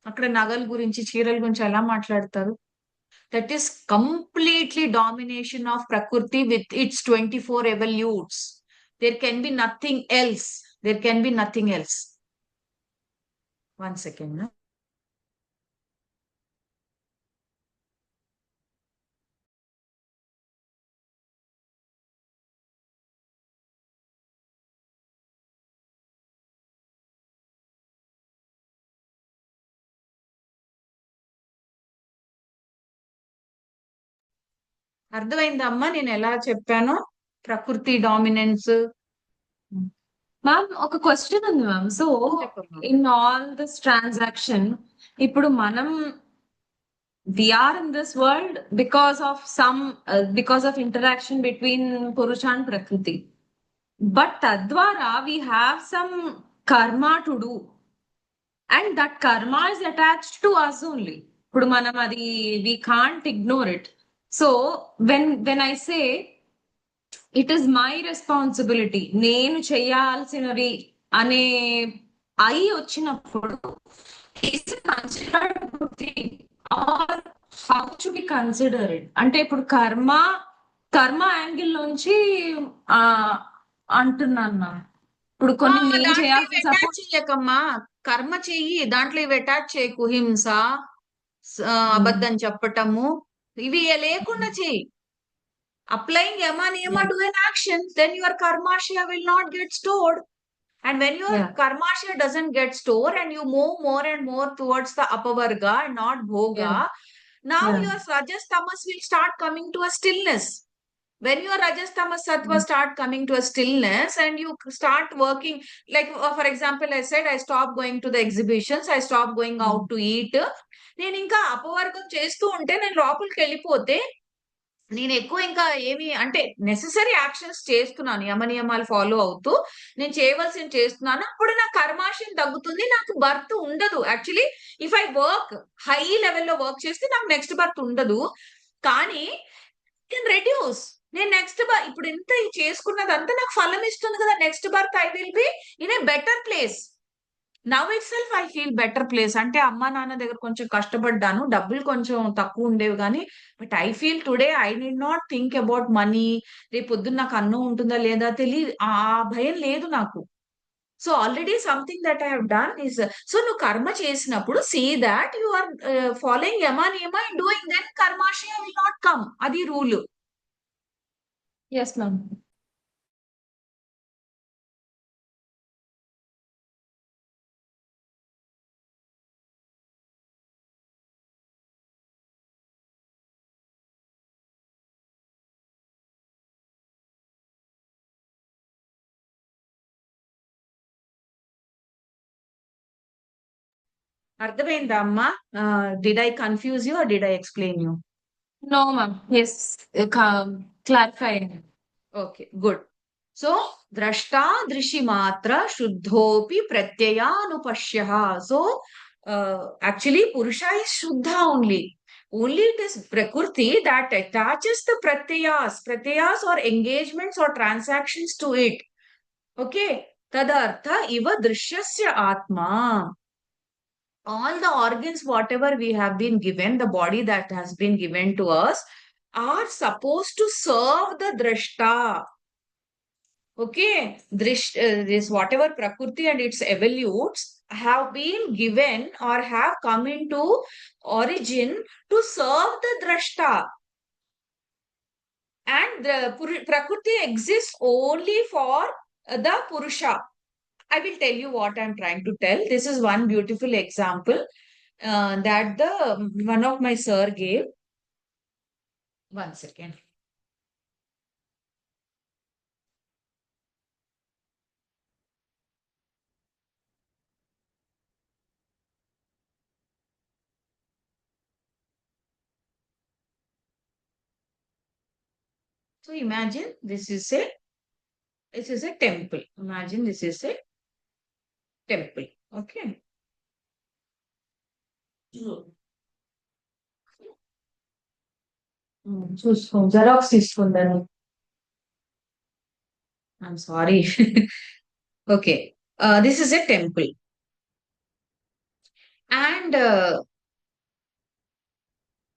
అక్కడ నగల గురించి, చీరల గురించి ఎలా మాట్లాడతారు. That is completely domination of ప్రకృతి with its 24 evolutes. There can be nothing else. One second. అర్థమైందమ్మా నేను ఎలా చెప్పానో ప్రకృతి డామినెన్స్? మ్యామ్ ఒక క్వశ్చన్ ఉంది మ్యామ్. సో చెప్పమ్మా. ఇన్ ఆల్ దిస్ ట్రాన్సాక్షన్ ఇప్పుడు మనం we are in this world because of interaction between Purusha and Prakriti. But tadwara we have some karma to do, and that karma is attached to us only. ఇప్పుడు మనం అది we can't ignore it. So when I say it is my responsibility, నేను చేయాల్సినవి అనే అయి వచ్చినప్పుడు considered good thing or how to be considered? అంటే ఇప్పుడు కర్మ యాంగిల్ నుంచి ఆ అంటున్నాను మ్యామ్. ఇప్పుడు కొన్ని నేను దాంట్లో ఇవి చేయాల్సిన అటాచ్ సపోజ్ చెయ్యకమ్మా, కర్మ చెయ్యి, దాంట్లో ఇవి అటాచ్ చేయకు. హింస, అబద్ధం చెప్పటము, ఇవి లేకుండా చెయ్యి. Applying yama niyama to an action, then your karmasya will not get stored. And when your karmasya doesn't get stored and you move more and more towards the apavarga and not bhoga, now your rajas tamas will start coming to a stillness. When your rajas tamas sattva start coming to a stillness and you start working, like for example, I said I stopped going to the exhibitions, I stopped going out to eat. నేను ఇంకా అపవర్గం చేస్తూ ఉంటే, నేను లోపలికి వెళ్ళిపోతే, నేను ఎక్కువ ఇంకా ఏమి అంటే నెసెసరీ యాక్షన్స్ చేస్తున్నాను, యమ నియమాలు ఫాలో అవుతూ నేను చేయవలసింది చేస్తున్నాను. అప్పుడు నా కర్మాశయం తగ్గుతుంది, నాకు బర్త్ ఉండదు. Actually if I work high లెవెల్లో వర్క్ చేస్తే నాకు నెక్స్ట్ బర్త్ ఉండదు. కానీ కెన్ రెడ్యూస్. నేను నెక్స్ట్ ఇప్పుడు ఇంత చేసుకున్నదంతా నాకు ఫలం ఇస్తుంది కదా, next birth I will be in a better place. Now it self I feel better place. అంటే అమ్మా నాన్న దగ్గర కొంచెం కష్టపడ్డాను, డబ్బులు కొంచెం తక్కువ ఉండేవి కానీ, but I feel today I need not think about money. రేపు పొద్దున్న నాకు అన్నం ఉంటుందా లేదా తెలియదు, ఆ భయం లేదు నాకు. So already something that I have done is, so నువ్వు కర్మ చేసినప్పుడు see that you are following యమా నియమ అండ్ డూయింగ్, దెన్ కర్మాశయ విల్ నాట్ కమ్. అది రూల్. Yes ma'am. అర్థమైందా అమ్మా? Did I confuse you or did I explain you? No ma'am. Yes, clarify. Okay, good. So ద్రష్టా దృశి మాత్ర శుద్ధోపి ప్రత్యయానుపశ్య. So actually purusha is shuddha only. Only it is prakriti that attaches the pratyayas or engagements or transactions to it. Okay, tadartha iva drishyasya atma. All the organs whatever we have been given, the body that has been given to us, are supposed to serve the drashta. Okay, this whatever prakriti and its evolutes have been given or have come into origin to serve the drashta. And the prakriti exists only for the purusha. I will tell you what I'm trying to tell. This is one beautiful example that one of my sir gave. One second. So imagine this is a temple. Imagine this is a temple. Okay. చూసుకో, xerox తీసుకుందాను. I'm sorry. Okay. This is a temple. And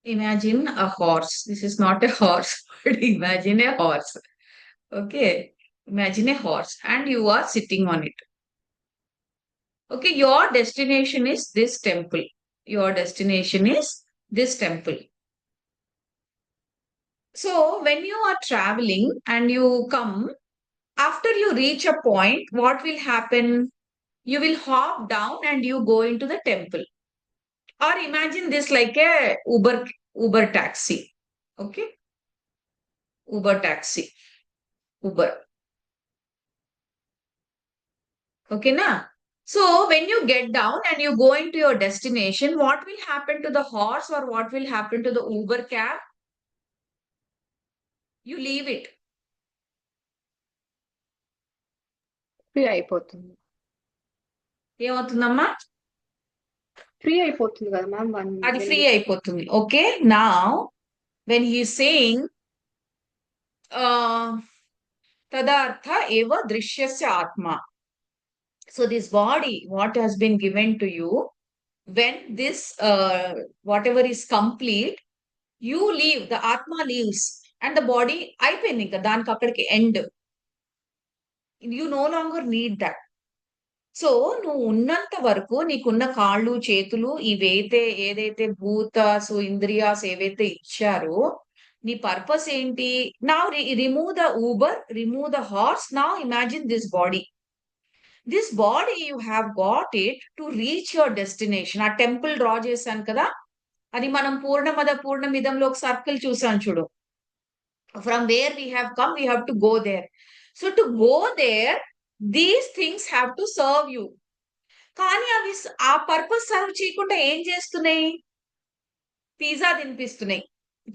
imagine a horse. This is not a horse, but imagine a horse. Okay. Imagine a horse and you are sitting on it. Okay. Your destination is this temple. Your destination is this temple. So when you are traveling and you come, after you reach a point, what will happen? You will hop down and you go into the temple. Or imagine this like a Uber taxi. Okay. Uber taxi, Uber. Okay, na? So when you get down and you go into your destination, what will happen to the horse or what will happen to the Uber cab? You leave it. Free అయిపోతుంది. ఏమవుతుందమ్మా? Free అయిపోతుంది కదా ma'am. అది free అయిపోతుంది. Okay, నా when he is saying తదార్థ ఏవ దృశ్యస్య ఆత్మ. So this body, what has been given to you, when this whatever is complete, you leave, the atma leaves, and the body అయిపోయింది ఇంకా దానికి అక్కడికి end. You no longer need that. So నువ్వు ఉన్నంత వరకు నీకున్న కాళ్ళు చేతులు ఏదైతే భూతాసు ఇంద్రియాస్ ఏవైతే ఇచ్చారో నీ పర్పస్ ఏంటి? నా remove the Uber, remove the horse. నా imagine this body. This body you have got it to reach your destination. ఆ టెంపుల్ డ్రా చేశాను కదా, అది మనం పూర్ణమిదంలో ఒక సర్కిల్ చూసాను చూడు. From where we have come, we have to go there. So to go there, these things have to serve you. కానీ అవి ఆ పర్పస్ సర్వ్ చేయకుండా ఏం చేస్తున్నాయి? పిజ్జా తినిపిస్తున్నాయి.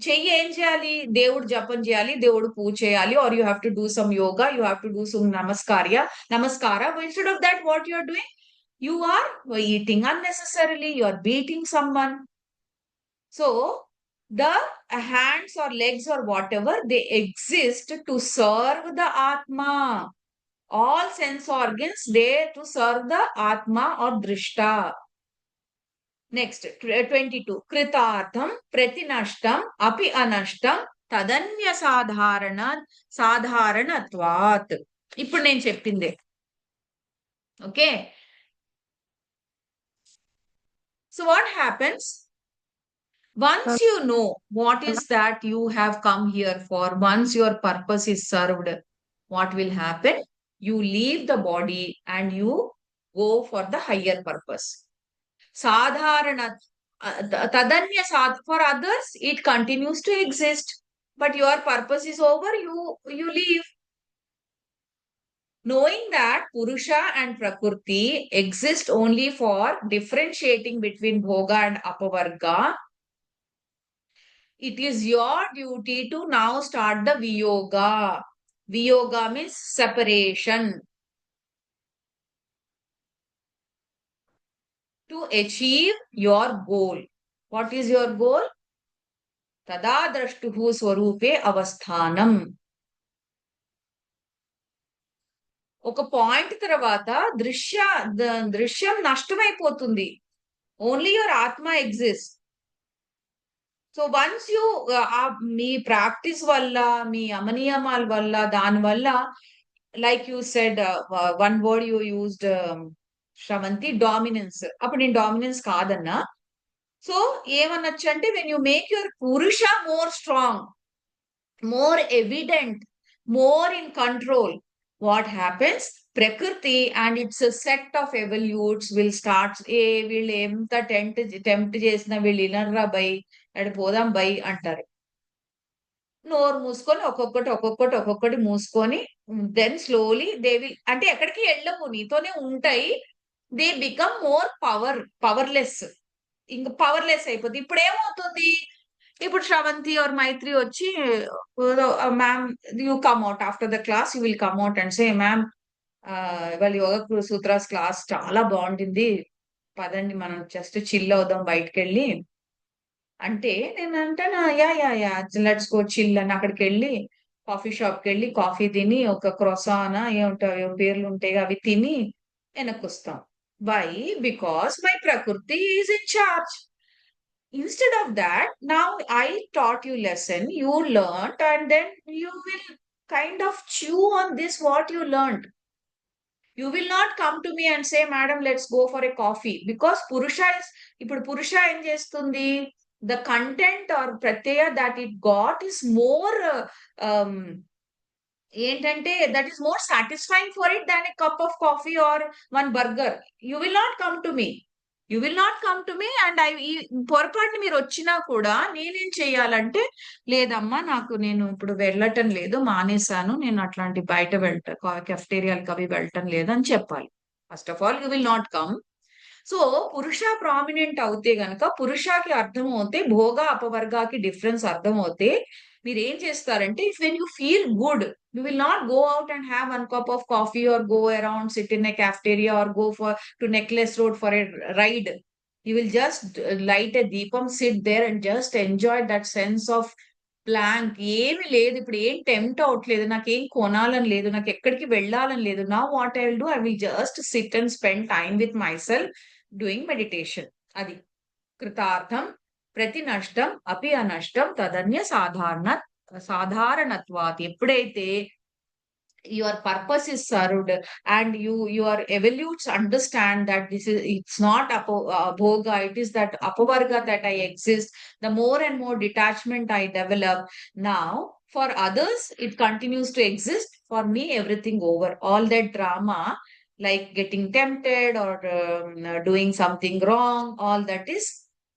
చెయ్యి ఏం చేయాలి? దేవుడు జపం చేయాలి, దేవుడు పూజ చేయాలి, or you have to do some yoga, you have to do some నమస్కార. Instead of that what you are doing? You are eating unnecessarily, you are beating someone. So the hands or legs or whatever, they exist to serve the Atma. All sense organs, they to serve the Atma or Drishta. Next, 22. Kritartham pratinashtam api anashtam tadanya sadharanatvat. ఇప్పుడు నేను చెప్పిందే. Okay, so what happens? Once you know what is that you have come here for, once your purpose is served, what will happen? You leave the body and you go for the higher purpose. Sadharana, tadanya for others, it continues to exist, but your purpose is over, you leave. Knowing that Purusha and Prakriti exist only for differentiating between Bhoga and Apavarga, it is your duty to now start the Viyoga. Viyoga means separation. To achieve your goal. What is your goal? Tada drashtuhu swarupe avasthanam. ఒక point తర్వాత దృశ్యం నష్టమైపోతుంది. Only your ఆత్మ exist. So once you me practice వల్ల, మీ అమనియమాల వల్ల, దాని వల్ల, like you said one word you used Sravanthi, dominance. అప్పుడు నేను డామినెన్స్ కాదన్నా. సో ఏమనొచ్చు అంటే, వెన్ యూ మేక్ యువర్ పురుష more strong, more evident, more in control, what happens? Prakriti and its a set of evolutes will start. వీళ్ళు ఎంత tempt చేసిన వీళ్ళు ఇనర్రా by, అటు పోదాం బై అంటారు. నోరు మూసుకొని ఒక్కొక్కటి మూసుకొని, దెన్ స్లోలీ దే విల్, అంటే ఎక్కడికి వెళ్ళవు, నీతోనే ఉంటాయి. They become more powerless. ఇంకా పవర్లెస్ అయిపోతుంది. ఇప్పుడు ఏమవుతుంది? ఇప్పుడు శ్రవంతి ఆర్ మైత్రి వచ్చి, ma'am you come out after the class, you will come out and say, ma'am ఇవాళ యోగా సూత్రాస్ క్లాస్ చాలా బాగుంటుంది, పదండి మనం జస్ట్ చిల్ అవుదాం బయటకు వెళ్ళి అంటే, నేను అంటాను యా లెట్స్ గో చిల్ అని. అక్కడికి వెళ్ళి కాఫీ షాప్కి వెళ్ళి కాఫీ తిని, ఒక క్రొసానా ఏముంటాయో పేర్లు ఉంటాయి అవి తిని వెనక్కి వస్తాం. వై? బికాస్ మై ప్రకృతి is in charge. Instead of that, now I taught you lesson, you learned, and then you will kind of chew on this what you learned. You will not come to me and say, madam, let's go for a coffee, because ఇప్పుడు పురుష ఏం చేస్తుంది? The content or pratyaya that it got is more ఏంటంటే, that is more satisfying for it than a cup of coffee or one burger. You will not come to me. You will not come to me and ఈ పొరపాటుని మీరు వచ్చినా కూడా నేనేం చెయ్యాలంటే, లేదమ్మా నాకు నేను ఇప్పుడు వెళ్ళటం లేదు, మానేశాను, నేను అట్లాంటి బయట కెఫ్టేరియాలకి అవి వెళ్ళటం లేదు అని చెప్పాలి. First of all you will not come. So పురుష ప్రామినెంట్ అవుతే గనక, పురుషకి అర్థం అవుతే, భోగ అపవర్గాకి డిఫరెన్స్ అర్థం అవుతే, మీరు ఏం చేస్తారంటే, if when you feel good, you will not go out and have 1 cup of coffee or go around, sit in a cafeteria or go to Necklace Road for a ride. You will just light a deepam, sit there and just enjoy that sense of blank. ఏమి లేదు, ఇప్పుడు ఏం tempt అవట్లేదు, నాకేం కొనాలని లేదు, నాకు ఎక్కడికి వెళ్ళాలని లేదు. నా what I will do, I will just SIT and spend time with my self doing meditation. అది కృతార్థం ప్రతి నష్టం అపి అనష్టం తదన్య సాధారణత్వాత్. ఎప్పుడైతే your purpose is served and your evolutes understand that it's not bhoga, it is that apavarga that I exist, the more and more detachment I develop. Now for others it continues to exist, for me everything over, all that drama like getting tempted or doing something wrong, all that is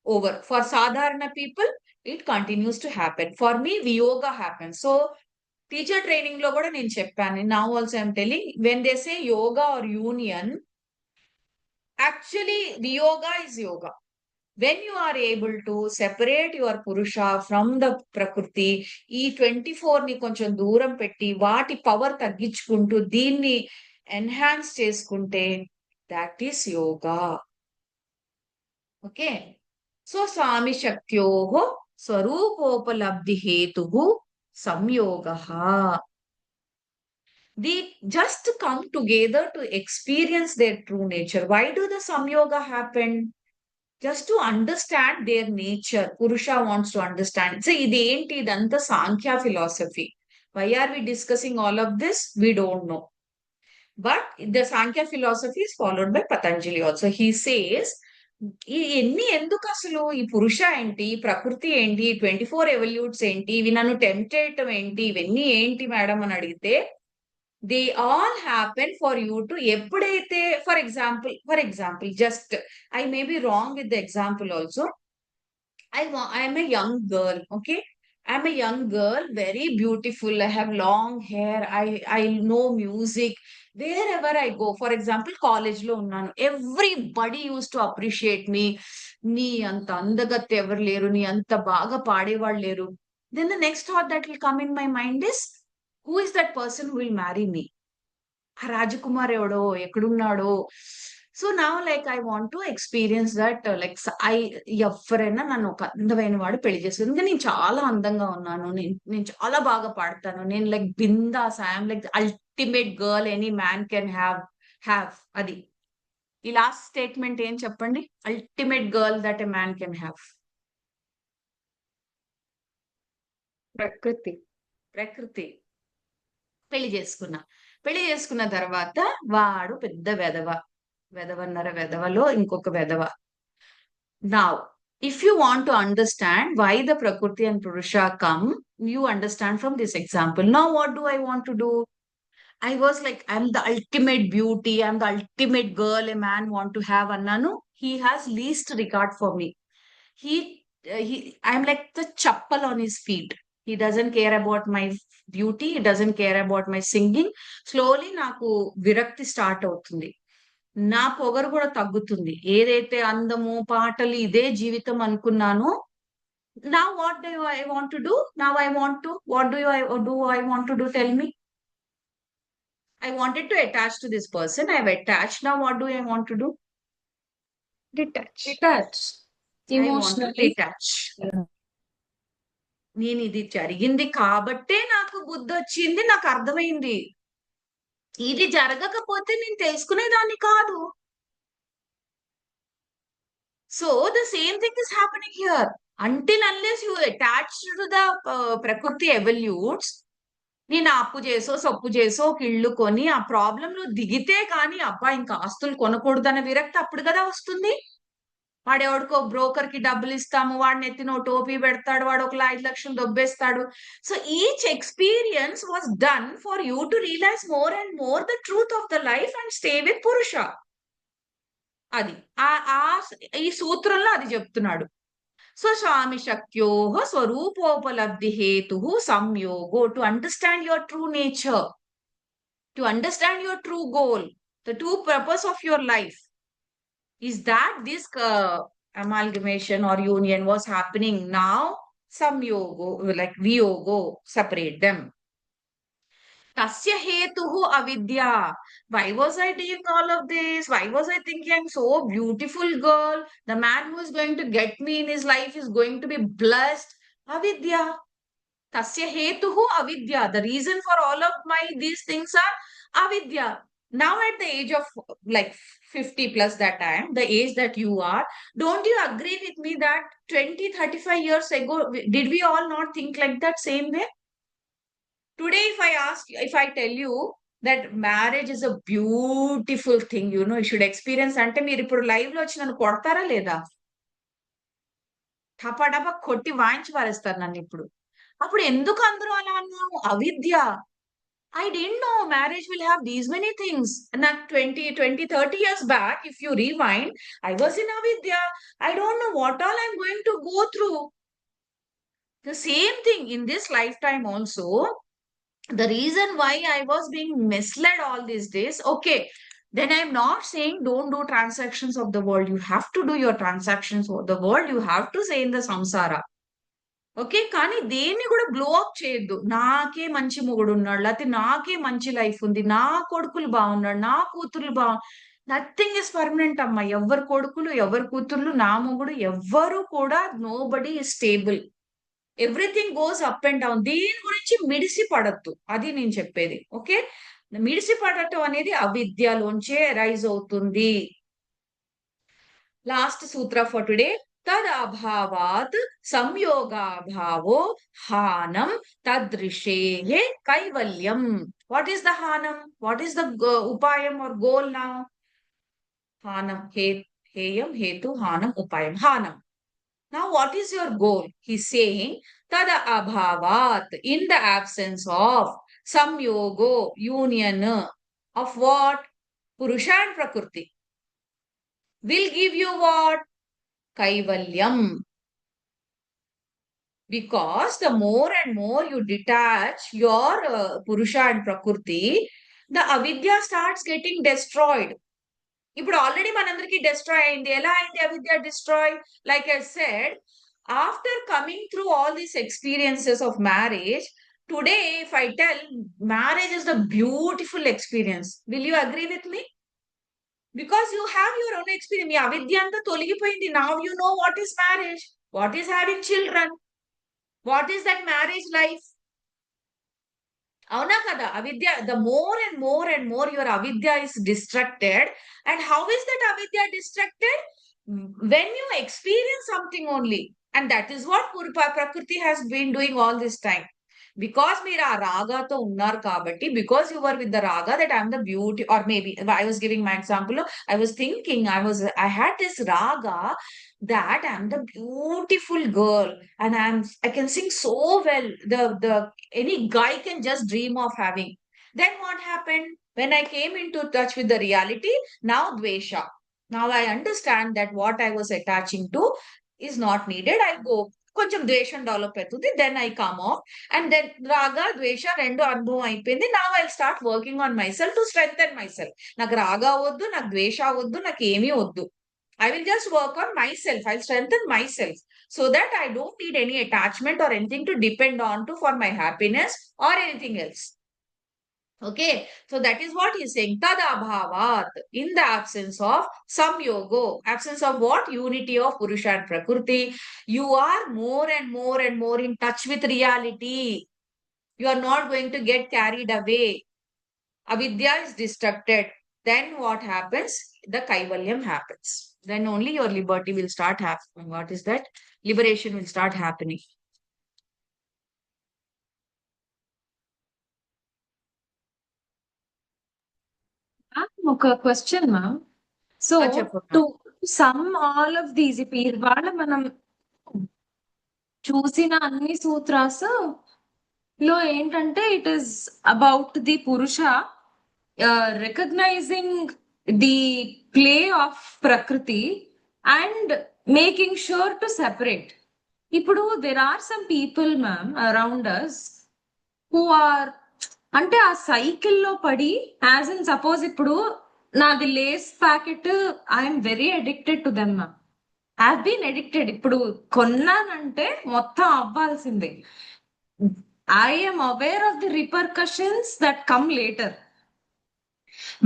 over. For sadharana people it continues to happen, for me viyoga happens. So teacher training లో కూడా నేను చెప్పాను, now also I'm telling, when they say yoga or union, actually వియోగా is yoga. When you are able to separate your purusha from the prakriti, ఈ 24 ని కొంచెం దూరం పెట్టి వాటి పవర్ తగ్గించుకుంటూ దీన్ని ఎన్హాన్స్ చేసుకుంటే, that is yoga. Okay, so స్వామి శక్త్యోహో స్వరూపోపలబ్ధి హేతు సంయోగః. They just come together to experience their true nature. Why do the samyoga happen? Just to understand their nature. Purusha wants to understand. So identi idantha Sankhya philosophy. Why are we discussing all of this? We don't know. But the Sankhya philosophy is followed by Patanjali also. He says, ఎన్ని ఎందుకు అసలు, ఈ పురుష ఏంటి, ప్రకృతి ఏంటి, 24 ఎవల్యూట్స్ ఏంటి, ఇవి నన్ను టెంప్ట్ చేయటం ఏంటి, ఇవన్నీ ఏంటి మేడం అని అడిగితే, they all happen for you too, ఎప్పుడైతే for example just I may be wrong with the example also. I'm a young girl, okay, I'm a young girl, very beautiful. I have long hair. I know music. Wherever I go, for example, college lo unnanu. Everybody used to appreciate me. Nee anta andagatte evaru leru, nee anta baga paadevadu leru. Then the next thought that will come in my mind is, who is that person who will marry me? Rajkumar evado ekkudunnado. So నా like I want to experience that, like ఎవరైనా నన్ను ఒక అందమైన వాడు పెళ్లి చేసుకుని, ఇంకా నేను చాలా అందంగా ఉన్నాను, నేను చాలా బాగా పాడతాను, నేను like bindaas, I'm like ultimate girl any man can have. అది ఈ లాస్ట్ స్టేట్మెంట్ ఏం చెప్పండి, ultimate girl that a man can have. ప్రకృతి. పెళ్లి చేసుకున్న తర్వాత వాడు పెద్ద వెధవన్నర వెధవలో ఇంకొక వెధవ. Now, if you want to understand why the Prakriti and Purusha come, you understand from this example. Now, what do I want to do? I was like, I'm the ultimate beauty, I'm the ultimate girl a man want to have. Annanu, he has least regard for me. I'm like the chappal on his feet. He doesn't care about my beauty, he doesn't care about my singing. Slowly నాకు విరక్తి start అవుతుంది, నా పొగరు కూడా తగ్గుతుంది. ఏదైతే అందము పాటలు ఇదే జీవితం అనుకున్నానో, now what do I want to do? Now I want to, what do I want to do? Tell me. I wanted to attach to this person, I have attached. Now what do I want to do? Detach. Emotionally detach. నేను ఇది జరిగింది కాబట్టే నాకు బుద్ధి వచ్చింది, నాకు అర్థమైంది. ఇది జరగకపోతే నేను తెలుసుకునేదాన్ని కాదు. So the same thing is happening here. Until unless you attach to the ప్రకృతి ఎవల్యూట్స్, నేను అప్పు చేసో సొప్పు చేసో ఒక ఇల్లు కొని ఆ ప్రాబ్లం లో దిగితే కానీ, అబ్బా ఇంకా ఆస్తులు కొనకూడదనే విరక్తి అప్పుడు కదా వస్తుంది. వాడు ఎవడికో బ్రోకర్ కి డబ్బులు ఇస్తాము, వాడిని ఎత్తినో టోపీ పెడతాడు, వాడు ఒక 5 లక్షలు దొబ్బేస్తాడు. So each experience was done for you to realise more and more the truth of the life and stay with పురుష. అది ఈ సూత్రంలో అది చెప్తున్నాడు. స్వస్వామి శక్యోః స్వరూపోపలబ్ధి హేతు సంయోగో. To understand your true nature, to understand your true goal, the true purpose of your life, is that this amalgamation or union was happening now. Samyogo, like viyogo, separate them. Tasya hetuhu avidya. Why was I doing all of this? Why was I thinking I'm so beautiful girl? The man who is going to get me in his life is going to be blessed. Avidya. Tasya hetuhu avidya. The reason for all of these things are avidya. Now at the age of like 50 plus that time, the age that you are, don't you agree with me that 20-35 years ago, did we all not think like that same way? Today, if I tell you that marriage is a beautiful thing, you should experience, అంటే మీరు ఇప్పుడు live లో వచ్చి నన్ను కొడతారా లేదా? టపాటపా కొట్టి వాయించి పారేస్తారు నన్ను ఇప్పుడు. అప్పుడు ఎందుకు అందరూ అలా అన్నాము? అవిద్య. I didn't know marriage will have these many things. And 20-30 years back, if you rewind, I was in avidya. I don't know what all I'm going to go through. The same thing in this lifetime also. The reason why I was being misled all these days, okay, then I'm not saying don't do transactions of the world. You have to do your transactions of the world. You have to say in the samsara. Okay, కానీ దేన్ని కూడా blow up చేయొద్దు. నాకే మంచి మొగుడు ఉన్నాడు, లేకపోతే నాకే మంచి లైఫ్ ఉంది, నా కొడుకులు బాగున్నాడు, నా కూతుర్లు నథింగ్ ఇస్ పర్మనెంట్ అమ్మా. ఎవరి కొడుకులు, ఎవరి కూతుర్లు, నా మొగుడు ఎవ్వరు కూడా, nobody is stable. Everything goes up and down. దీని గురించి మిడిసి పడద్దు, అది నేను చెప్పేది. ఓకే, మిడిసి పడటం అనేది అవిద్యలోంచే రైజ్ అవుతుంది. Last sutra for today. తదభావాత్ సంయోగాభావో హానం తదృశేః కైవల్యం. What is the hanam? What is the upayam or goal now? Hanam, heyam, hetu, hanam, upayam. Hanam. Now what is your goal? He's saying tada abhavat, in the absence of samyogo, union of what? Purusha and Prakriti will give you what? Kaivalyam. Because the more and more you detach your Purusha and Prakriti, the avidya starts getting destroyed. ఇప్పుడు already మనందరికి destroy అయింది. ఎలా అయింది అవిద్య destroy? Like I said, after coming through all these experiences of marriage, today if I tell marriage is the beautiful experience, will you agree with me? Because you have your own experience. మీ అవిద్య అంతా తొలగిపోయింది. Now you know what is marriage, what is having children, what is that marriage life. అవునా కదా? అవిద్య, the more and more and more your avidya is distracted. And how is that avidya distracted? When you experience something only. And that is what Prakriti has been doing all this time. Because మీరు ఆ రాగాతో ఉన్నారు కాబట్టి, because you were with the raga that I'm the beauty, or maybe I was giving my example, I was thinking I had this raga that I'm the beautiful girl and I can sing so well, the any guy can just dream of having. Then what happened? When I came into touch with the reality, now dvesha. Now I understand that what I was attaching to is not needed. I go కొంచెం ద్వేషం develop అవుతుంది, then I come off, and then రాగా ద్వేష రెండు అనుభవం అయిపోయింది. నా I start working on myself to strengthen myself. నాకు రాగా వద్దు, నాకు ద్వేష వద్దు, నాకు ఏమీ వద్దు. I will just work on myself. I'll strengthen myself so that I don't need any attachment or anything to depend on to for my happiness or anything else. Okay, so that is what he's saying. Tadabhavat, in the absence of samyogo, absence of what? Unity of Purusha and Prakriti, you are more and more and more in touch with reality. You are not going to get carried away. Avidya is distracted. Then what happens? The Kaivalyam happens. Then only your liberty will start happening. What is that? Liberation will start happening. ఒక question ma'am. So to some all of these, ఇవాళ మనం చూసిన అన్ని sutras లో ఏంటంటే it is about the పురుష recognising the play of Prakriti and making sure to separate. ఇప్పుడు there are some people, ma'am, around us who are అంటే ఆ సైకిల్ లో పడి, యాజ్ ఇన్ సపోజ్ ఇప్పుడు నాది Lay's packet, I'm very addicted to them ma'am. Have been addicted. ఇప్పుడు కొన్నానంటే మొత్తం అవ్వాల్సిందే. I'm aware of the repercussions that come later,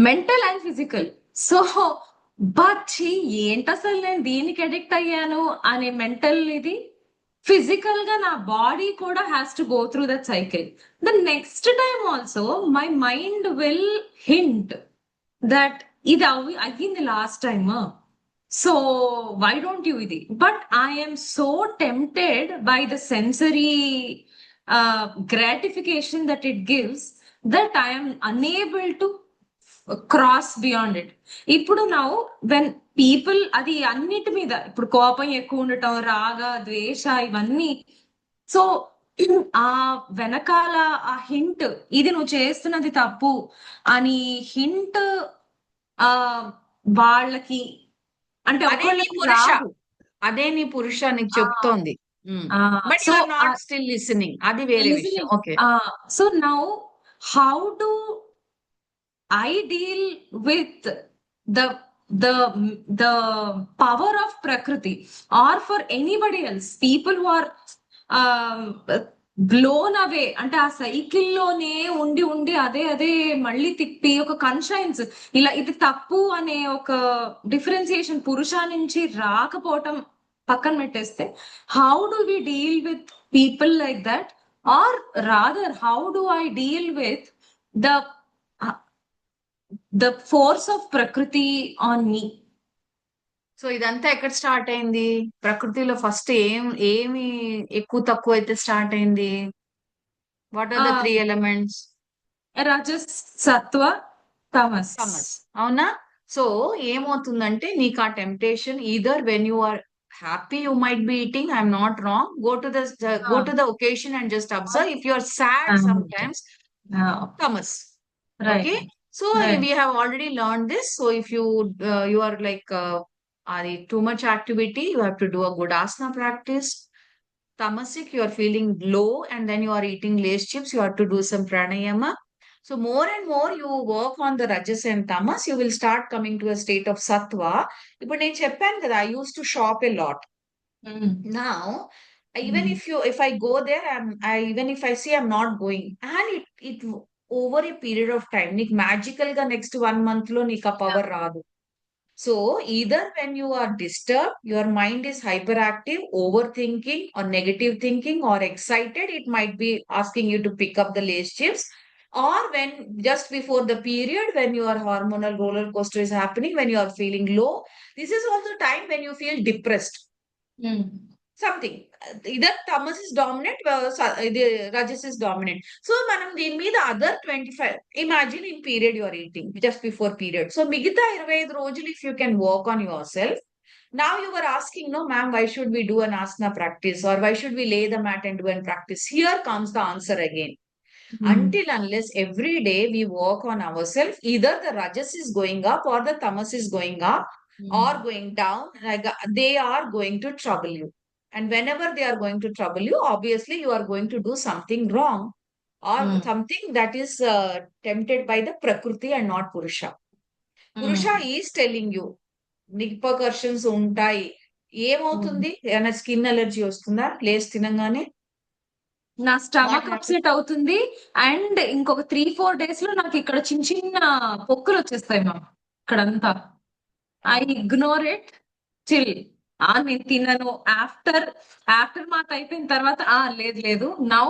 mental and physical. So but ఏంటి అసలు నేను దీనికి అడిక్ట్ అయ్యాను అనే మెంటల్ ఇది, ఫిజికల్ గా నా బాడీ కూడా has to go through that cycle. The next time also my mind will hint that ఇది అయ్యింది last time, so why don't you ఇది. But I'm so tempted by the sensory gratification that it gives that I'm unable to cross beyond it. ఇప్పుడు now when people, అది అన్నిటి మీద, ఇప్పుడు కోపం ఎక్కువ ఉండటం, రాగ ద్వేష ఇవన్నీ, సో ఆ వెనకాల ఆ హింట్, ఇది నువ్వు చేస్తున్నది తప్పు అని హింట్ ఆ వాళ్ళకి అంటే అదే నీ పురుష, అదే నీ పురుష నీకు చెప్తోంది. But you are not still listening, అది వేరే విషయం. Okay. So now how do I deal with the power of Prakriti, or for anybody else, people who are blown away, అంటే ఆ సైకిల్ లోనే ఉండి ఉండి అదే అదే మళ్ళీ తిప్పి ఒక కన్షియన్స్, ఇలా ఇది తప్పు అనే ఒక డిఫరెన్సియేషన్ పురుష నుంచి రాకపోవటం పక్కన పెట్టేస్తే, how do we deal with people like that, or rather how do I deal with the force of Prakriti on me? సో ఇదంతా ఎక్కడ స్టార్ట్ అయింది? ప్రకృతిలో ఫస్ట్ ఏమి ఎక్కువ తక్కువ అయితే స్టార్ట్ అయింది? What are the 3 elements? రజస్, సత్వ, తమస్. అవునా? సో ఏమవుతుందంటే నీకు ఆ temptation, either when you are happy you might be eating, I'm not wrong, go to the occasion and just observe. If you are sad sometimes, tamas. Okay, so we have already learned this. So if you are like are too much activity, you have to do a good asana practice. Tamasic, you are feeling low and then you are eating Lay's chips, you have to do some pranayama. So more and more you work on the rajas and tamas, you will start coming to a state of sattva. ఇప్పుడు నేను చెప్పాను కదా, I used to shop a lot. Now even if I go there, even if I see I'm not going, and it over a period of time, నీకు magical గా next 1 month లో నీకు ఆ power రాదు. So either when you are disturb, your mind is hyperactive, overthinking or negative thinking or excited, it might be asking you to pick up the Lay's chips. Or when just before the period, when your hormonal roller coaster is happening, when you are feeling low, this is also time when you feel depressed. Something either tamas is dominant, rajas is dominant. So manam deen meeda other 25, imagine in period you are eating just before period, so migita 25 rojulu if you can work on yourself. Now you were asking, no ma'am, why should we do an asana practice, or why should we lay the mat and do an practice? Here comes the answer again. Until unless every day we work on ourselves, either the rajas is going up or the tamas is going up or going down, like they are going to trouble you. And whenever they are going to trouble you, obviously you are going to do something wrong, or something that is tempted by the Prakriti and not Purusha. Purusha is telling you, repercussions ఉంటాయి. ఏమవుతుంది? ఏమైనా skin allergy వస్తుందా Lay's తినంగానే? నా stomach upset అవుతుంది, and ఇంకొక 3-4 days లో నాకు ఇక్కడ చిన్న చిన్న పొక్కులు వచ్చేస్తాయి మా ఇక్కడంతా. ఐ ఇగ్నోర్ ఇట్ చిల్, నేను తినను. ఆఫ్టర్ మాత్ అయిపోయిన తర్వాత లేదు నౌ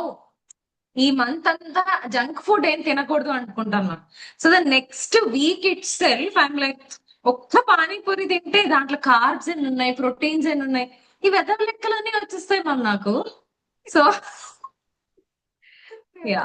ఈ మంత్ అంతా జంక్ ఫుడ్ ఏం తినకూడదు అనుకుంటాను. So the next week it self I'm like, ఒక్క పానీపూరి తింటే దాంట్లో కార్బ్స్ ఎన్ని ఉన్నాయి, ప్రోటీన్స్ ఎన్ని ఉన్నాయి, ఈ వెదర్ లెక్కలన్నీ వచ్చేస్తాయి మ్యామ్ నాకు. So yeah.